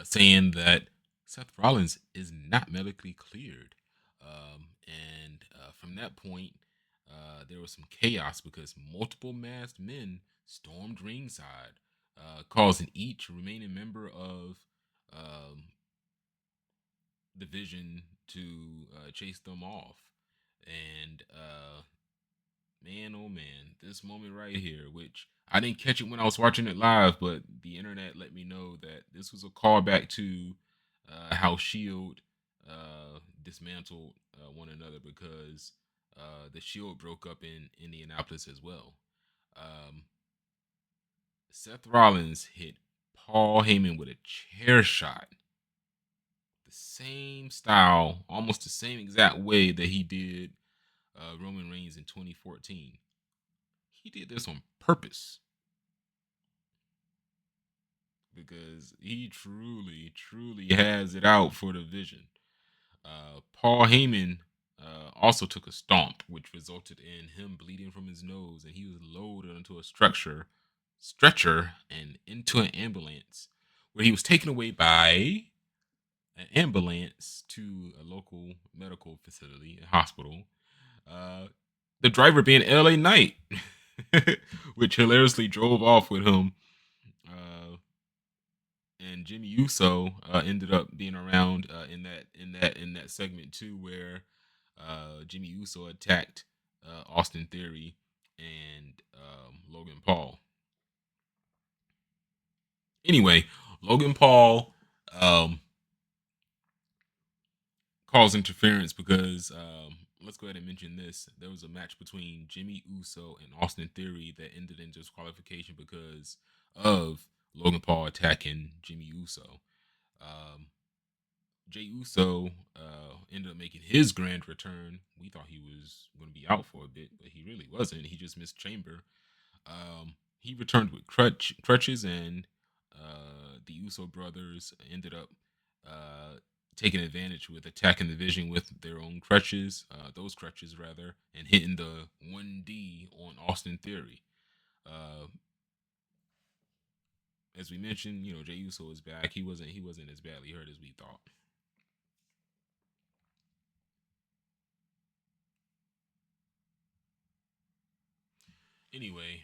S1: saying that Seth Rollins is not medically cleared. And from that point, there was some chaos because multiple masked men stormed ringside, causing each remaining member of division to chase them off. And man, oh man, this moment right here, which I didn't catch it when I was watching it live, but the internet let me know that this was a callback to how Shield dismantled one another because the Shield broke up in Indianapolis as well. Seth Rollins hit Paul Heyman with a chair shot, the same style, almost the same exact way that he did Roman Reigns in 2014. He did this on purpose because he truly, truly has it out for the Vision. Paul Heyman also took a stomp, which resulted in him bleeding from his nose, and he was loaded onto a stretcher, and into an ambulance, where he was taken away by an ambulance to a local medical facility, a hospital. The driver being LA Knight, which hilariously drove off with him. And Jimmy Uso ended up being around in that segment too, where Jimmy Uso attacked Austin Theory and Logan Paul. Anyway, Logan Paul caused interference because let's go ahead and mention this. There was a match between Jimmy Uso and Austin Theory that ended in disqualification because of Logan Paul attacking Jimmy Uso. Jey Uso ended up making his grand return. We thought he was going to be out for a bit, but he really wasn't. He just missed Chamber. He returned with crutches, and the Uso brothers ended up taking advantage with attacking the Vision with their own crutches, and hitting the 1D on Austin Theory. As we mentioned, Jey Uso is back. He wasn't as badly hurt as we thought. Anyway,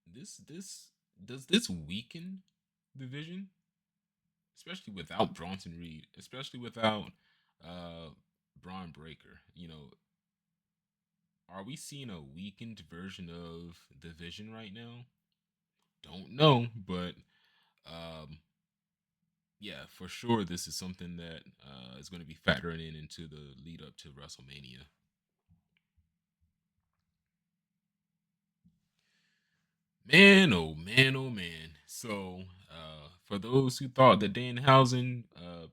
S1: this does this weaken the Vision, especially without Bronson Reed, especially without Braun Breaker. Are we seeing a weakened version of the Vision right now? Don't know, but yeah, for sure, this is something that is going to be factoring into the lead up to WrestleMania. Man, oh man, oh man. So, for those who thought that Danhausen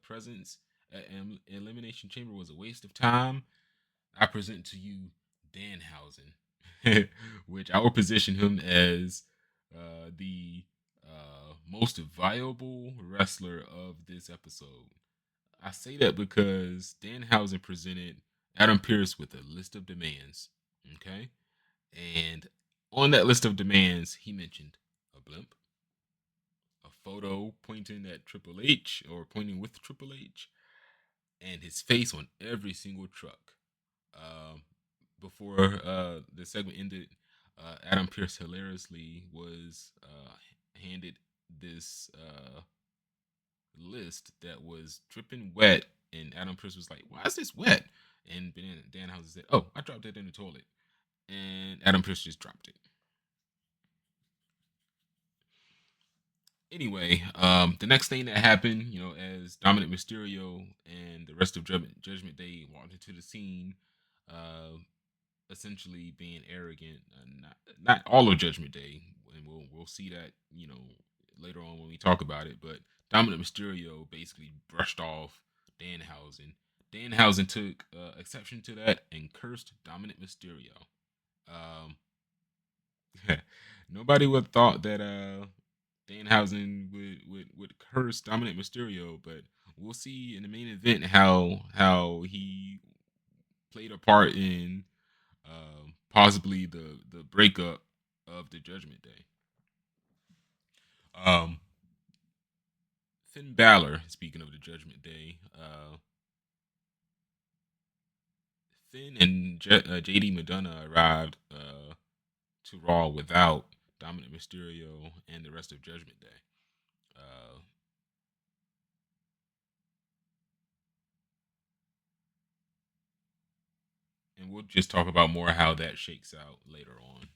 S1: presence at Elimination Chamber was a waste of time, I present to you Danhausen. which I will position him as the most viable wrestler of this episode. I say that because Danhausen presented Adam Pearce with a list of demands. Okay. And on that list of demands, he mentioned a blimp, a photo pointing at Triple H or pointing with Triple H, and his face on every single truck. Um, before the segment ended, Adam Pearce hilariously was handed this list that was dripping wet, and Adam Pearce was like, "Why is this wet?" And Danhausen said, "Oh, I dropped it in the toilet," and Adam Pearce just dropped it. Anyway, the next thing that happened, as Dominic Mysterio and the rest of Judgment Day walked into the scene, uh, essentially being arrogant, not all of Judgment Day, and we'll see that later on when we talk about it. But Dominic Mysterio basically brushed off Danhausen. Danhausen took exception to that and cursed Dominic Mysterio. Um, Nobody would have thought that Danhausen would curse Dominic Mysterio, but we'll see in the main event how he played a part in possibly the breakup of the Judgment Day. Um, Finn Balor, speaking of the Judgment Day, Finn and JD Madonna arrived to Raw without Dominic Mysterio and the rest of Judgment Day. And we'll just talk about more how that shakes out later on.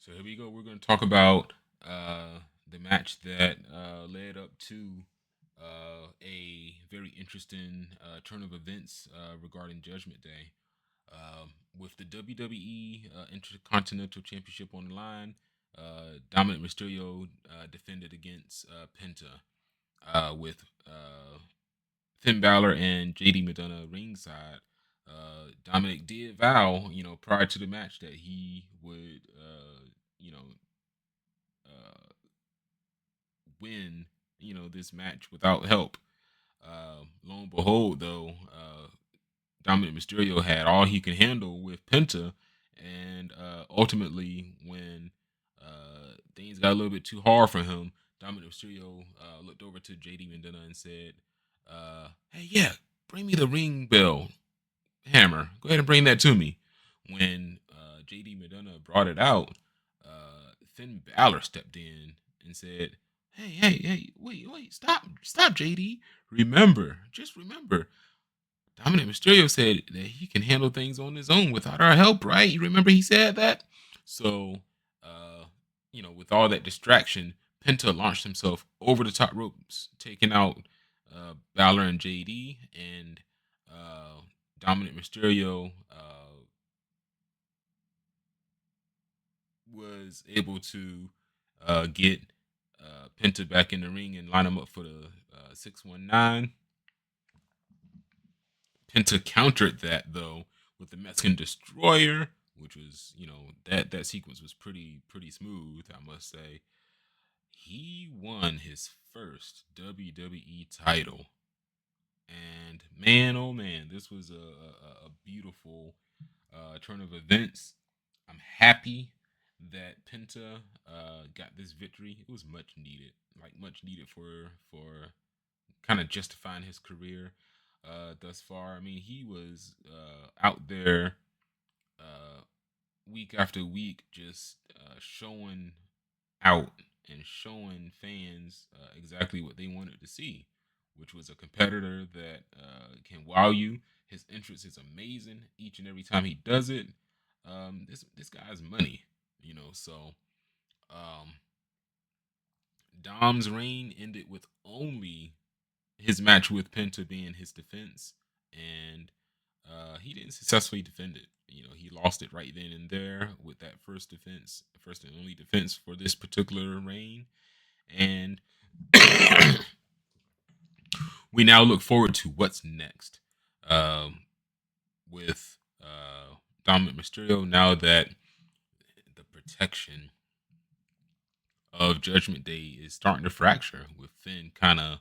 S1: So here we go. We're going to talk about the match that led up to a very interesting turn of events regarding Judgment Day. With the WWE Intercontinental Championship on the line, Dominic Mysterio defended against Penta with Finn Balor and JD Madonna ringside. Dominic did vow, prior to the match that he would, uh, win, this match without help. Lo and behold, though, Dominic Mysterio had all he could handle with Penta, and ultimately, when things got a little bit too hard for him, Dominic Mysterio looked over to JD Madonna and said, "Hey, yeah, bring me the ring bell hammer. Go ahead and bring that to me." When JD Madonna brought it out, Finn Balor stepped in and said, "Hey, wait, stop, JD. Just remember, Dominic Mysterio said that he can handle things on his own without our help, right? You remember he said that?" So, with all that distraction, Penta launched himself over the top ropes, taking out Balor and JD, and Dominic Mysterio was able to get Penta back in the ring and line him up for the 619. Penta countered that though with the Mexican Destroyer, which was that sequence was pretty smooth, I must say. He won his first WWE title, and man, oh man, this was a beautiful turn of events. I'm happy that Penta got this victory. It was much needed, much needed for kind of justifying his career thus far. I mean, he was out there week after week, just showing out and showing fans exactly what they wanted to see, which was a competitor that can wow you. His entrance is amazing each and every time he does it. This guy's money, So um, Dom's reign ended with only his match with Penta being his defense, and he didn't successfully defend it. He lost it right then and there with that first and only defense for this particular reign. And we now look forward to what's next with Dominic Mysterio, now that the protection of Judgment Day is starting to fracture, with Finn kind of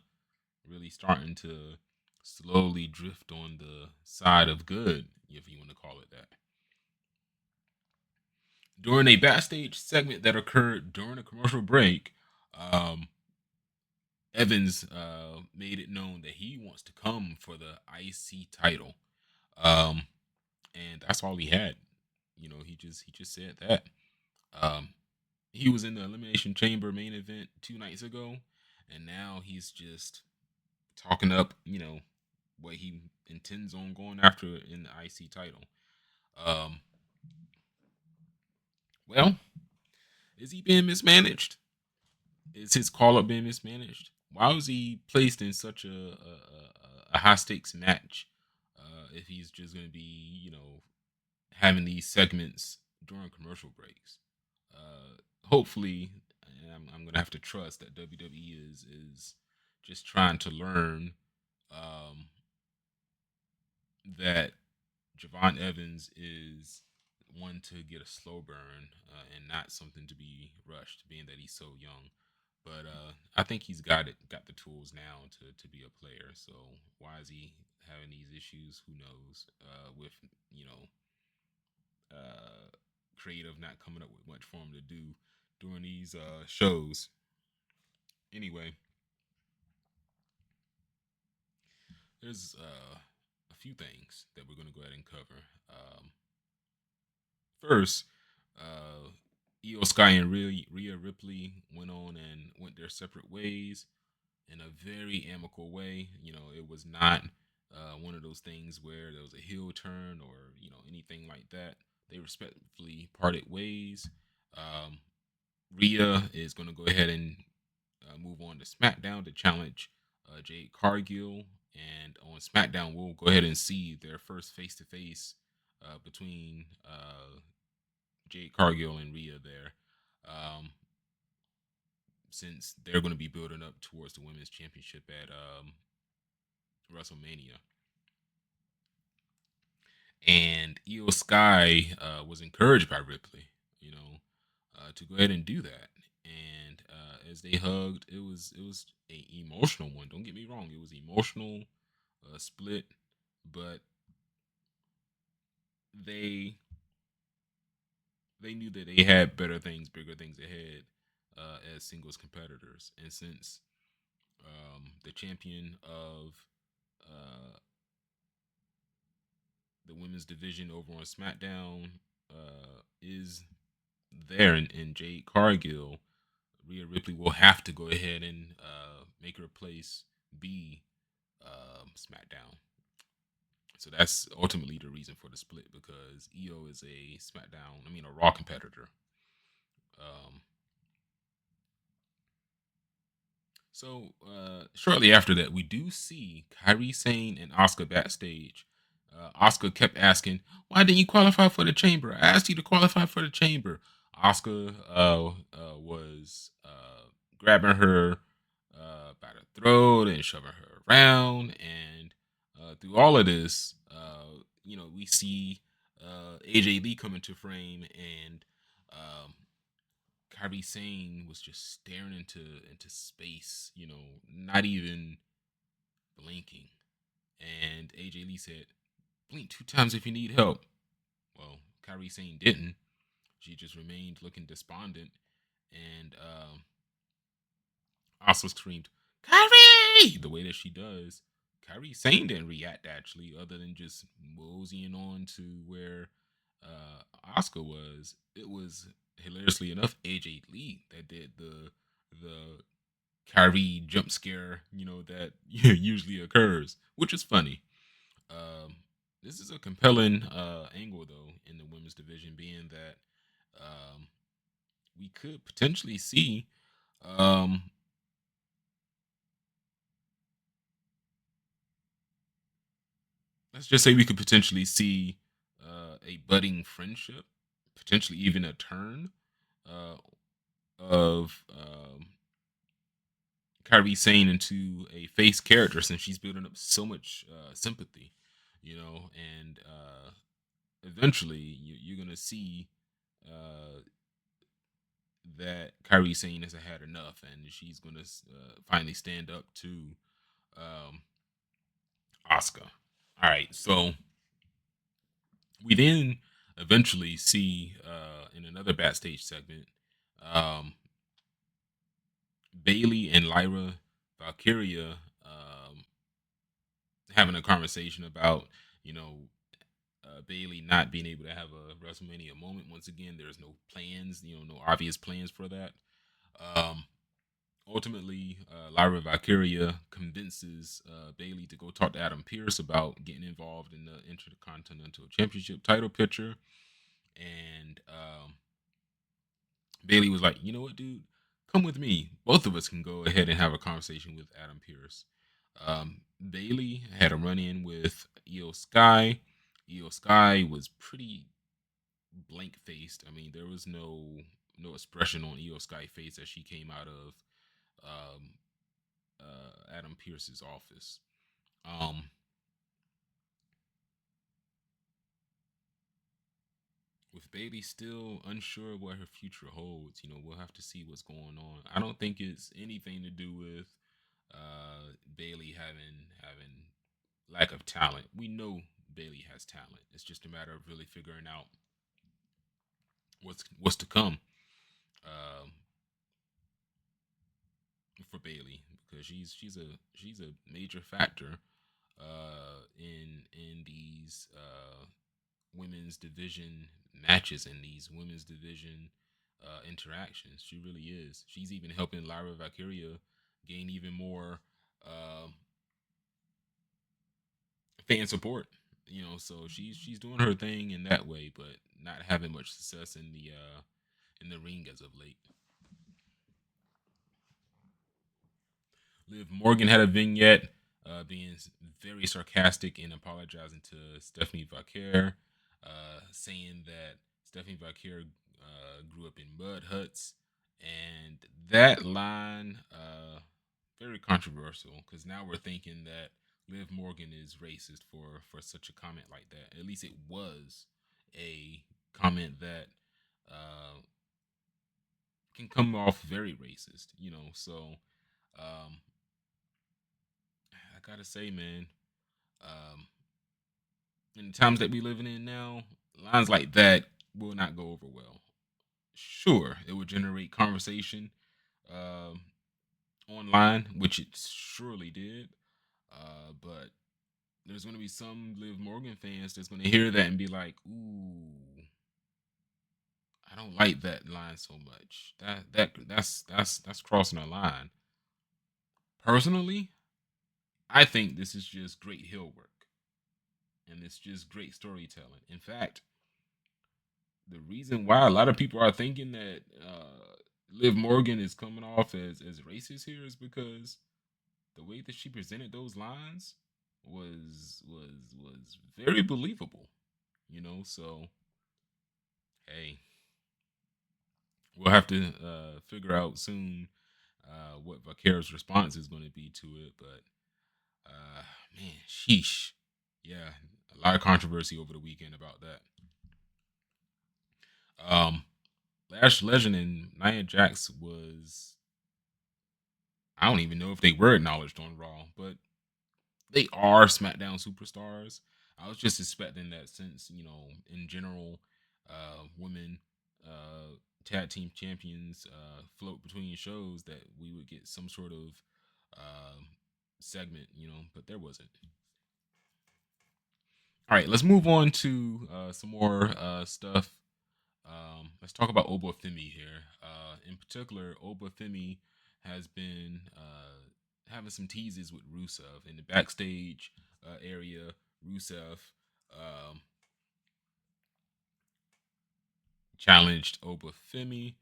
S1: really starting to slowly drift on the side of good, if you want to call it that. During a backstage segment that occurred during a commercial break, Evans made it known that he wants to come for the IC title, and that's all he had. You know, he just said that. He was in the Elimination Chamber main event 2 nights ago, and now he's just talking up, you know, what he intends on going after in the IC title. Well, is he being mismanaged? Is his call up being mismanaged? Why was he placed in such a high stakes match if he's just going to be, you know, having these segments during commercial breaks? Hopefully, I'm going to have to trust that WWE is just trying to learn that Javon Evans is one to get a slow burn and not something to be rushed, being that he's so young. But I think he's got the tools now to be a player. So why is he having these issues? Who knows? With, you know, creative not coming up with much for him to do during these shows. Anyway, there's a few things that we're going to go ahead and cover. First, Io Sky and Rhea Ripley went on and went their separate ways in a very amicable way. You know, it was not one of those things where there was a heel turn or, you know, anything like that. They respectfully parted ways. Rhea is going to go ahead and move on to SmackDown to challenge Jade Cargill. And on SmackDown, we'll go ahead and see their first face-to-face between Jade Cargill and Rhea there. Since they're going to be building up towards the women's championship at WrestleMania. And Io Sky was encouraged by Ripley, you know, to go ahead and do that. And as they hugged, it was a emotional one. Don't get me wrong, it was emotional split, but they knew that they had better things, bigger things ahead as singles competitors. And since the champion of the women's division over on SmackDown is there in Jade Cargill, Rhea Ripley will have to go ahead and make her place be SmackDown. So that's ultimately the reason for the split, because Io is a Raw competitor. So shortly after that, we do see Kairi Sane and Asuka backstage. Asuka kept asking, "Why didn't you qualify for the Chamber? I asked you to qualify for the Chamber." Asuka was grabbing her by the throat and shoving her around, and through all of this, you know, we see AJ Lee come into frame, and Kairi Sane was just staring into space, you know, not even blinking. And AJ Lee said, "Blink 2 times if you need help." Well, Kairi Sane didn't. She just remained looking despondent, and also screamed, "Kairi!" the way that she does. Kairi Sane didn't react, actually, other than just moseying on to where Asuka was. It was, hilariously enough, AJ Lee that did the Kairi jump scare, you know, that usually occurs, which is funny. This is a compelling angle, though, in the women's division, being that we could potentially see let's just say we could potentially see a budding friendship, potentially even a turn of Kyrie Sane into a face character since she's building up so much sympathy, and eventually you're gonna see uh, that Kyrie Sane has had enough, and she's gonna finally stand up to um, Oscar. All right, so we then eventually see in another backstage segment um, Bailey and Lyra Valkyria having a conversation about you know Bailey not being able to have a WrestleMania moment once again. There's no plans, no obvious plans for that. Um, Ultimately, Lyra Valkyria convinces Bailey to go talk to Adam Pearce about getting involved in the Intercontinental Championship title picture. And Bailey was like, you know what, dude? Come with me. Both of us can go ahead and have a conversation with Adam Pearce. Bailey had a run in with Io Sky. Io Sky was pretty blank faced. I mean, there was no expression on Io Sky face as she came out of um, Adam Pearce's office. Um, with Bailey still unsure of what her future holds, we'll have to see what's going on. I don't think it's anything to do with Bailey having lack of talent. We know Bailey has talent. It's just a matter of really figuring out what's to come um, for Bailey because she's a major factor in these women's division matches and these women's division interactions. She really is. She's even helping Lyra Valkyria gain even more uh, fan support. So she's doing her thing in that way, but not having much success in the ring as of late. Liv Morgan had a vignette being very sarcastic and apologizing to Stephanie Vaquer, saying that Stephanie Vaquer grew up in mud huts. And that line, very controversial because now we're thinking that Liv Morgan is racist for such a comment like that. At least it was a comment that uh, can come off very racist, So um, I gotta say, man, um, in the times that we living in now, lines like that will not go over well. Sure, it would generate conversation um, online, which it surely did. But there's going to be some Liv Morgan fans that's going to hear that and be like, "Ooh, I don't like that line so much. That's crossing a line." Personally, I think this is just great heel work, and it's just great storytelling. In fact, the reason why a lot of people are thinking that Liv Morgan is coming off as racist here is because the way that she presented those lines was very believable. So hey, we'll have to figure out soon what Vaquera's response is going to be to it. But man, sheesh, yeah, a lot of controversy over the weekend about that. Lash Legend and Nia Jax was, I don't even know if they were acknowledged on Raw, but they are SmackDown superstars. I was just expecting that since, in general, women tag team champions float between shows that we would get some sort of um segment, but there wasn't. All right, let's move on to some more stuff. Let's talk about Obafemi here. In particular, Obafemi has been having some teases with Rusev in the backstage area. Rusev um, challenged Obafemi,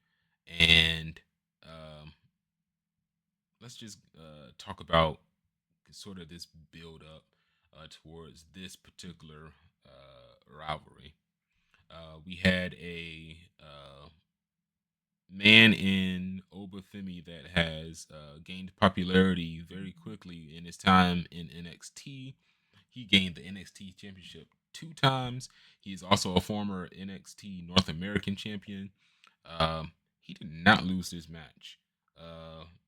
S1: and um, let's just talk about sort of this build up towards this particular rivalry. We had a man in Obafemi that has gained popularity very quickly in his time in NXT. He gained the NXT Championship 2 times. He is also a former NXT North American champion. He did not lose this match.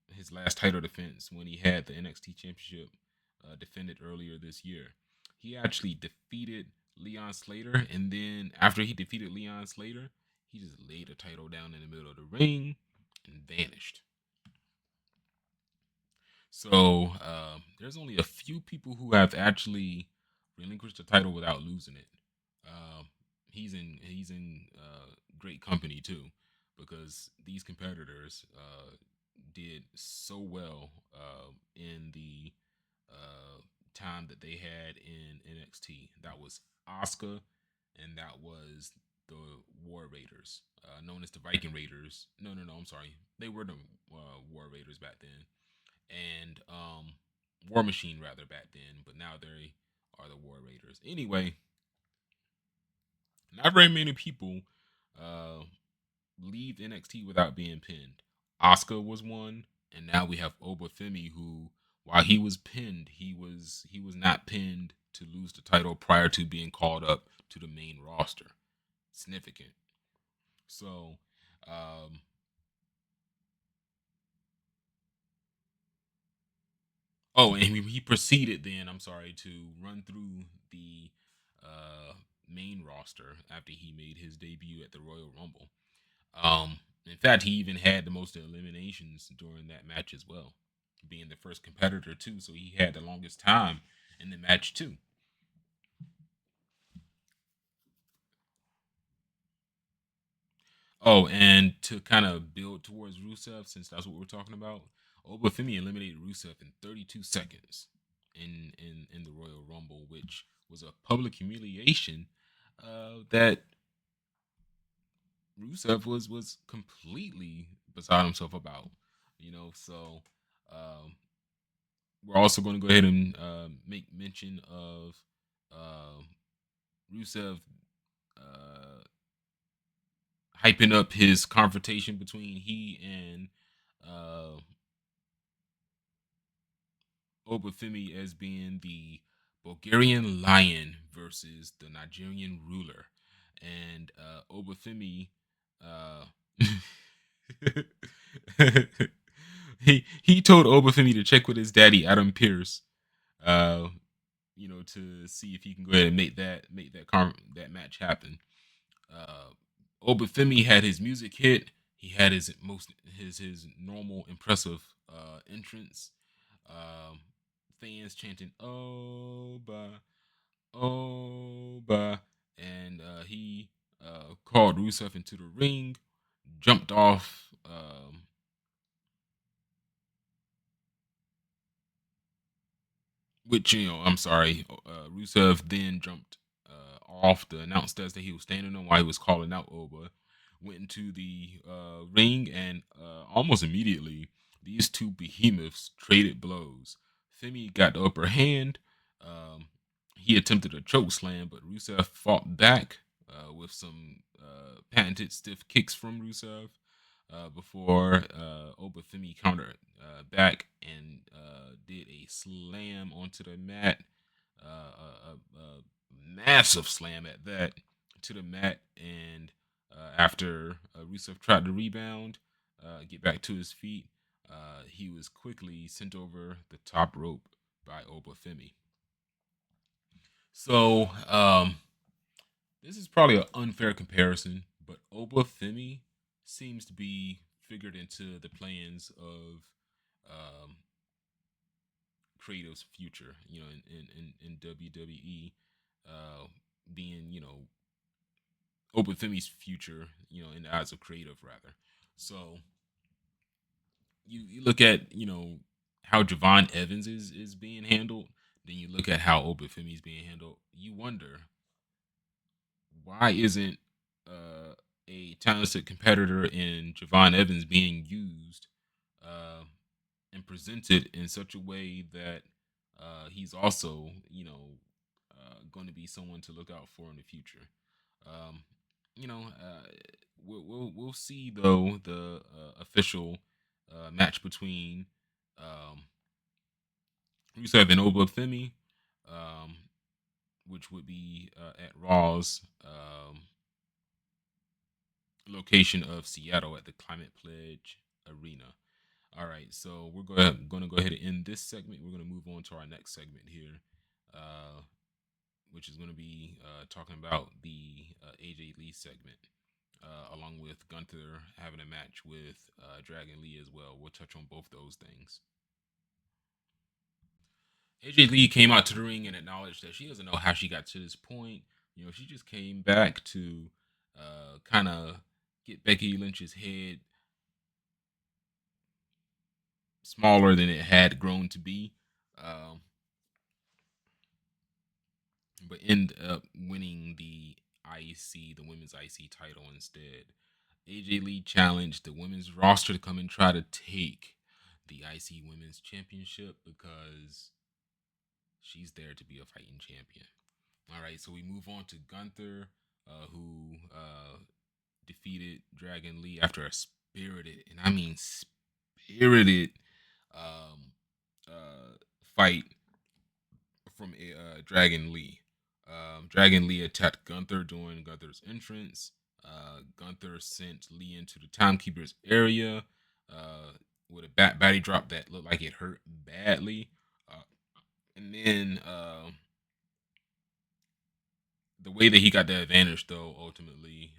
S1: His last title defense when he had the NXT Championship defended earlier this year. He actually defeated Leon Slater, and then after he defeated Leon Slater, he just laid the title down in the middle of the ring and vanished. So there's only a few people who have actually relinquished the title without losing it. He's in great company too, because these competitors did so well in the time that they had in NXT. That was Asuka, and that was the War Raiders, known as the Viking Raiders. No. I'm sorry, they were the War Raiders back then, and War Machine rather back then, but now they are the War Raiders. Anyway, not very many people uh, leave NXT without being pinned. Asuka was one, and now we have Obafemi, who, while he was pinned, he was not pinned to lose the title prior to being called up to the main roster. Significant. So, um, oh, and he proceeded then, I'm sorry, to run through the uh, main roster after he made his debut at the Royal Rumble. In fact, he even had the most eliminations during that match as well, being the first competitor too. So he had the longest time in the match too. Oh, and to kind of build towards Rusev, since that's what we're talking about, Obafemi eliminated Rusev in 32 seconds in the Royal Rumble, which was a public humiliation that Rusev was completely beside himself about. So um, we're also going to go ahead and make mention of uh, Rusev uh, hyping up his confrontation between he and uh, Obafemi as being the Bulgarian Lion versus the Nigerian Ruler, and Obafemi. Uh, he told Obafemi to check with his daddy Adam Pierce, uh, to see if he can go ahead and make that match happen. Uh, Obafemi had his music hit. He had his normal impressive entrance. Um, Fans chanting "Oba, Oba," and he called Rusev into the ring, jumped off. Which, I'm sorry, Rusev then jumped off the announce desk that he was standing on while he was calling out Oba, went into the ring, and almost immediately these two behemoths traded blows. Femi got the upper hand. Um, he attempted a choke slam, but Rusev fought back with some patented stiff kicks from Rusev before Obafemi countered back and did a slam onto the mat, a massive slam at that, to the mat. And after Rusev tried to rebound, get back to his feet, he was quickly sent over the top rope by Obafemi. So this is probably an unfair comparison, but Obafemi seems to be figured into the plans of um, Creative's future. In WWE, being Obafemi's future. In the eyes of Creative, rather. So you look at how Javon Evans is being handled. Then you look at how Obafemi is being handled. You wonder, why isn't uh, a talented competitor in Javon Evans being used uh, and presented in such a way that he's also, going to be someone to look out for in the future? Um, you know, we'll see though the official match between um, Rusev and Obafemi, um, which would be at Raw's location of Seattle at the Climate Pledge Arena. All right, so we're going to go ahead and end this segment. We're going to move on to our next segment here, which is going to be talking about the AJ Lee segment, along with Gunther having a match with Dragon Lee as well. We'll touch on both those things. AJ Lee came out to the ring and acknowledged that she doesn't know how she got to this point. You know, she just came back to kind of get Becky Lynch's head smaller than it had grown to be, um, but end up winning the the women's IC title instead. AJ Lee challenged the women's roster to come and try to take the IC Women's Championship because she's there to be a fighting champion. All right, so we move on to Gunther, who defeated Dragon Lee after a spirited, and I mean spirited, um, fight from Dragon Lee. Dragon Lee attacked Gunther during Gunther's entrance. Gunther sent Lee into the timekeeper's area with a body drop that looked like it hurt badly. And then the way that he got the advantage, though, ultimately,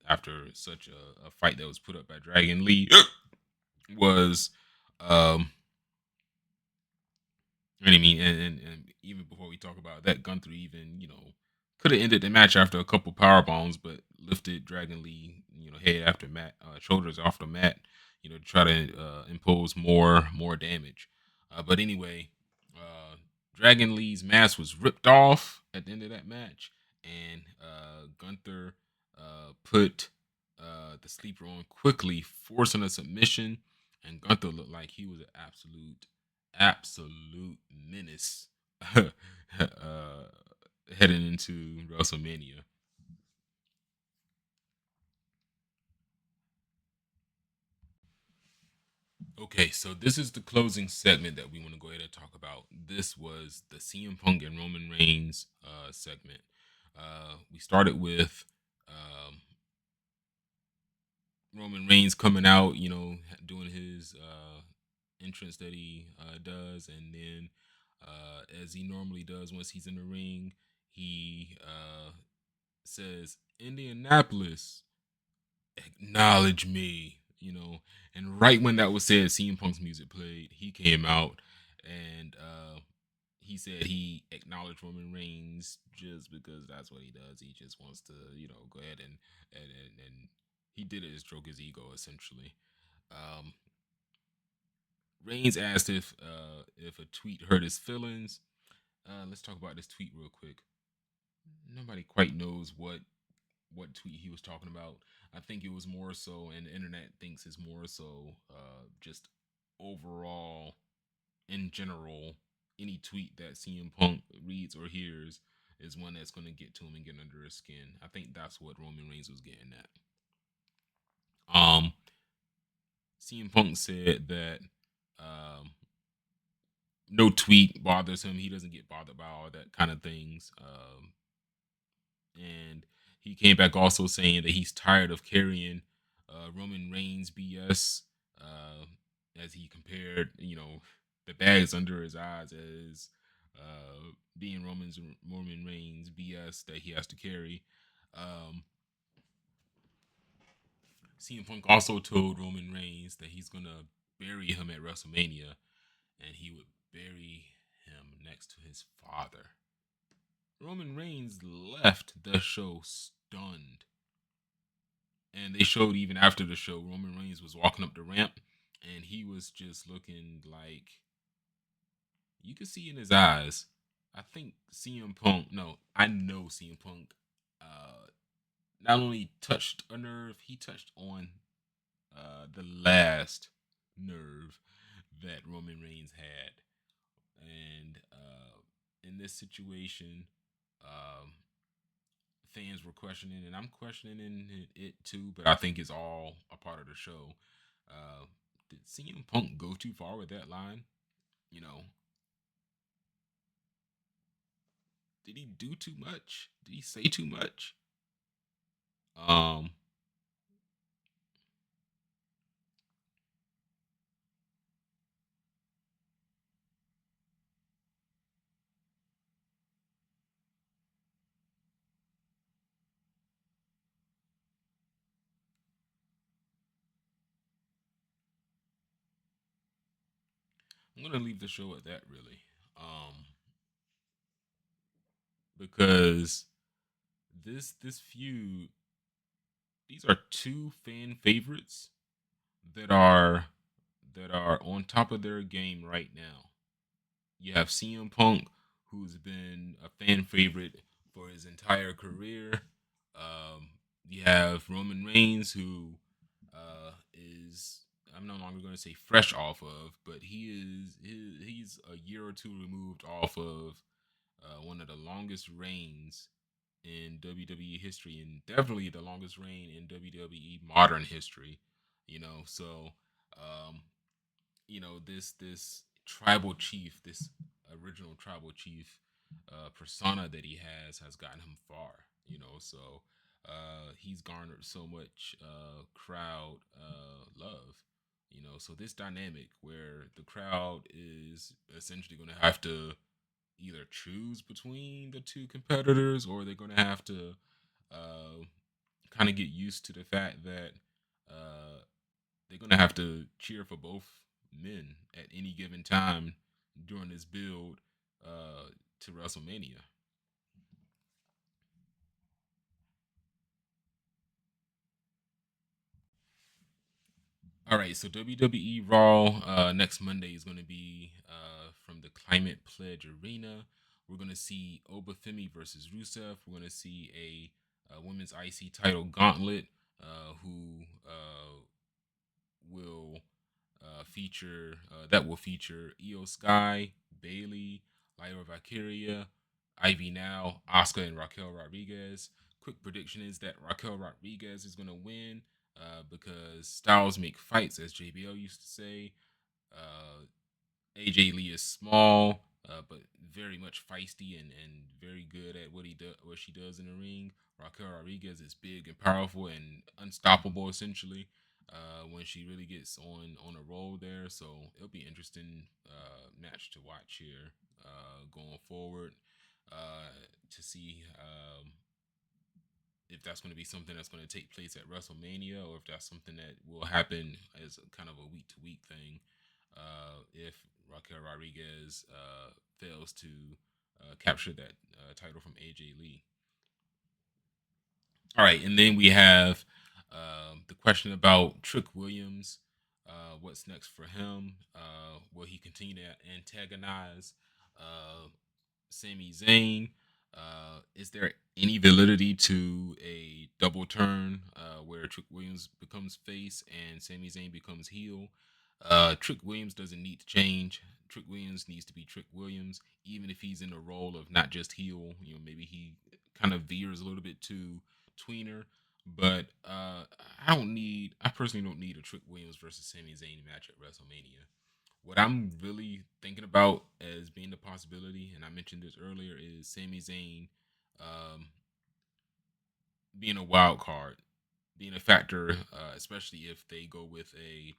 S1: after such a fight that was put up by Dragon Lee, was, I mean, and even before we talk about that, Gunther even, could have ended the match after a couple power bombs, but lifted Dragon Lee, head after mat, shoulders off the mat, to try to impose more damage. But anyway, Dragon Lee's mask was ripped off at the end of that match, and Gunther put the sleeper on quickly, forcing a submission. And Gunther looked like he was an absolute menace heading into WrestleMania. Okay, so this is the closing segment that we want to go ahead and talk about. This was the CM Punk and Roman Reigns segment. We started with Roman Reigns coming out, doing his entrance that he does, and then as he normally does once he's in the ring, he says, "Indianapolis, acknowledge me," and right when that was said, CM Punk's music played. He came out and he said he acknowledged Roman Reigns just because that's what he does. He just wants to, go ahead and he did it to stroke his ego, essentially. Um, Reigns asked if a tweet hurt his feelings. Let's talk about this tweet real quick. Nobody quite knows what tweet he was talking about. I think it was more so, and the internet thinks it's more so just overall, in general, any tweet that CM Punk reads or hears is one that's going to get to him and get under his skin. I think that's what Roman Reigns was getting at. CM Punk said that no tweet bothers him. He doesn't get bothered by all that kind of things. And he came back also saying that he's tired of carrying Roman Reigns BS, as he compared, the bags under his eyes as being Roman Reigns BS that he has to carry. CM Punk also told Roman Reigns that he's gonna bury him at WrestleMania, and he would bury him next to his father. Roman Reigns left the show stunned. And they showed even after the show, Roman Reigns was walking up the ramp and he was just looking like, you could see in his eyes. I think CM Punk, no, I know CM Punk not only touched a nerve, he touched on the last nerve that Roman Reigns had. And in this situation, fans were questioning, and I'm questioning it too. But I think it's all a part of the show. Uh, did CM Punk go too far with that line? You know, did he do too much? Did he say too much? Um, I'm gonna leave the show at that, really, because this feud, these are two fan favorites that are on top of their game right now. You have CM Punk, who's been a fan favorite for his entire career. You have Roman Reigns, who is, I'm no longer going to say fresh off of, but he's a year or two removed off of one of the longest reigns in WWE history, and definitely the longest reign in WWE modern history. So um, this tribal chief, this original tribal chief persona that he has gotten him far. So he's garnered so much crowd love. So this dynamic where the crowd is essentially going to have to either choose between the two competitors, or they're going to have to uh, kind of get used to the fact that uh, they're going to have to cheer for both men at any given time during this build to WrestleMania. All right, so WWE Raw next Monday is going to be from the Climate Pledge Arena. We're going to see Obafemi versus Rusev. We're going to see a women's IC title gauntlet who will that will feature Io Sky, Bailey, Lyra Valkyria, Ivy Now, Asuka, and Raquel Rodriguez. Quick prediction is that Raquel Rodriguez is going to win because styles make fights, as JBL used to say. AJ Lee is small, but very much feisty and very good at what she does in the ring. Raquel Rodriguez is big and powerful and unstoppable, essentially, when she really gets on a roll there. So it'll be an interesting match to watch here going forward to see if that's going to be something that's going to take place at WrestleMania, or if that's something that will happen as a kind of a week to week thing. If Raquel Rodriguez fails to capture that title from AJ Lee. All right, and then we have the question about Trick Williams. What's next for him? Will he continue to antagonize Sami Zayn? Is there any validity to a double turn where Trick Williams becomes face and Sami Zayn becomes heel? Trick Williams doesn't need to change. Trick Williams needs to be Trick Williams, even if he's in the role of not just heel. Maybe he kind of veers a little bit to tweener. But I personally don't need a Trick Williams versus Sami Zayn match at WrestleMania. What I'm really thinking about as being a possibility, and I mentioned this earlier, is Sami Zayn um, being a wild card, being a factor, especially if they go with a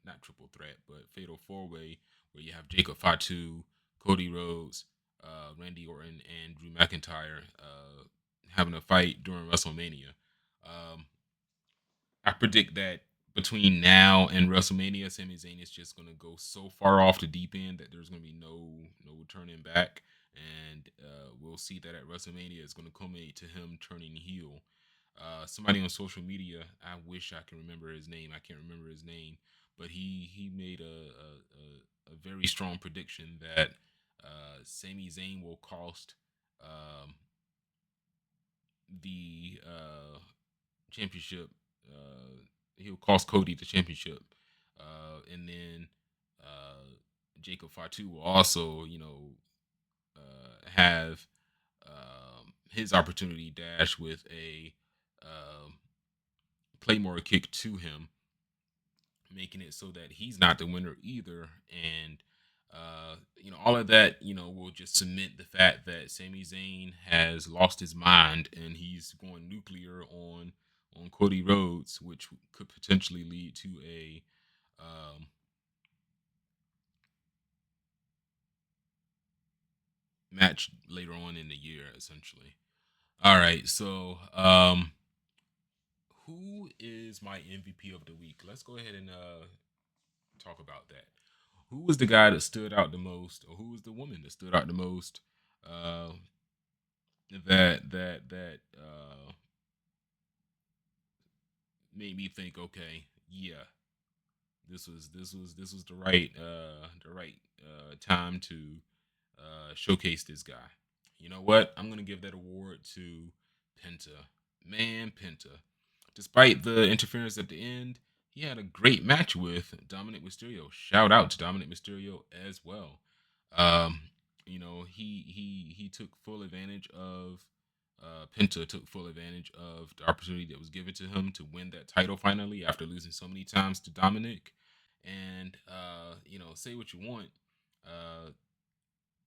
S1: not triple threat, but fatal four way, where you have Jacob Fatu, Cody Rhodes, Randy Orton, and Drew McIntyre having a fight during WrestleMania. Um, I predict that between now and WrestleMania, Sami Zayn is just going to go so far off the deep end that there's going to be no turning back, and we'll see that at WrestleMania it's going to culminate to him turning heel. Somebody on social media, I wish I can remember his name. I can't remember his name, but he made a very strong prediction that Sami Zayn will cost the championship. He'll cost Cody the championship, and then Jacob Fatu will also, have his opportunity dash with a Claymore kick to him, making it so that he's not the winner either. And all of that, will just cement the fact that Sami Zayn has lost his mind and he's going nuclear on Cody Rhodes, which could potentially lead to a match later on in the year, essentially. All right, so who is my MVP of the week? Let's go ahead and talk about that. Who was the guy that stood out the most, or who was the woman that stood out the most? Uh, that made me think, okay, yeah, this was the right time to showcase this guy. You know what? I'm gonna give that award to Penta. Man, Penta. Despite the interference at the end, he had a great match with Dominic Mysterio. Shout out to Dominic Mysterio as well. Um, he took full advantage of Penta took full advantage of the opportunity that was given to him to win that title finally after losing so many times to Dominic. And say what you want. Uh,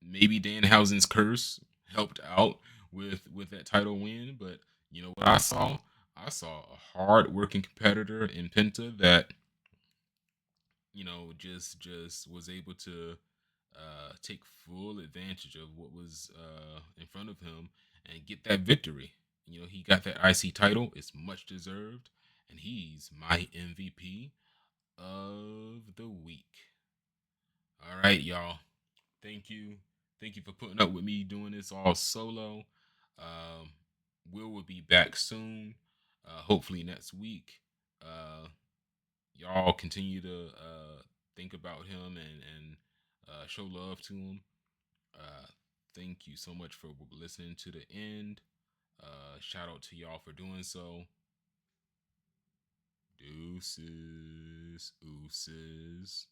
S1: Maybe Danhausen's curse helped out with that title win, but you know what I saw? I saw a hard working competitor in Penta that just was able to take full advantage of what was in front of him and get that victory. He got that IC title. It's much deserved, and he's my MVP of the week. All right, y'all. Thank you. Thank you for putting up with me doing this all solo. Um, Will be back soon. Hopefully next week. Y'all continue to think about him and show love to him. Uh, Thank you so much for listening to the end. Shout out to y'all for doing so. Deuces, ooses.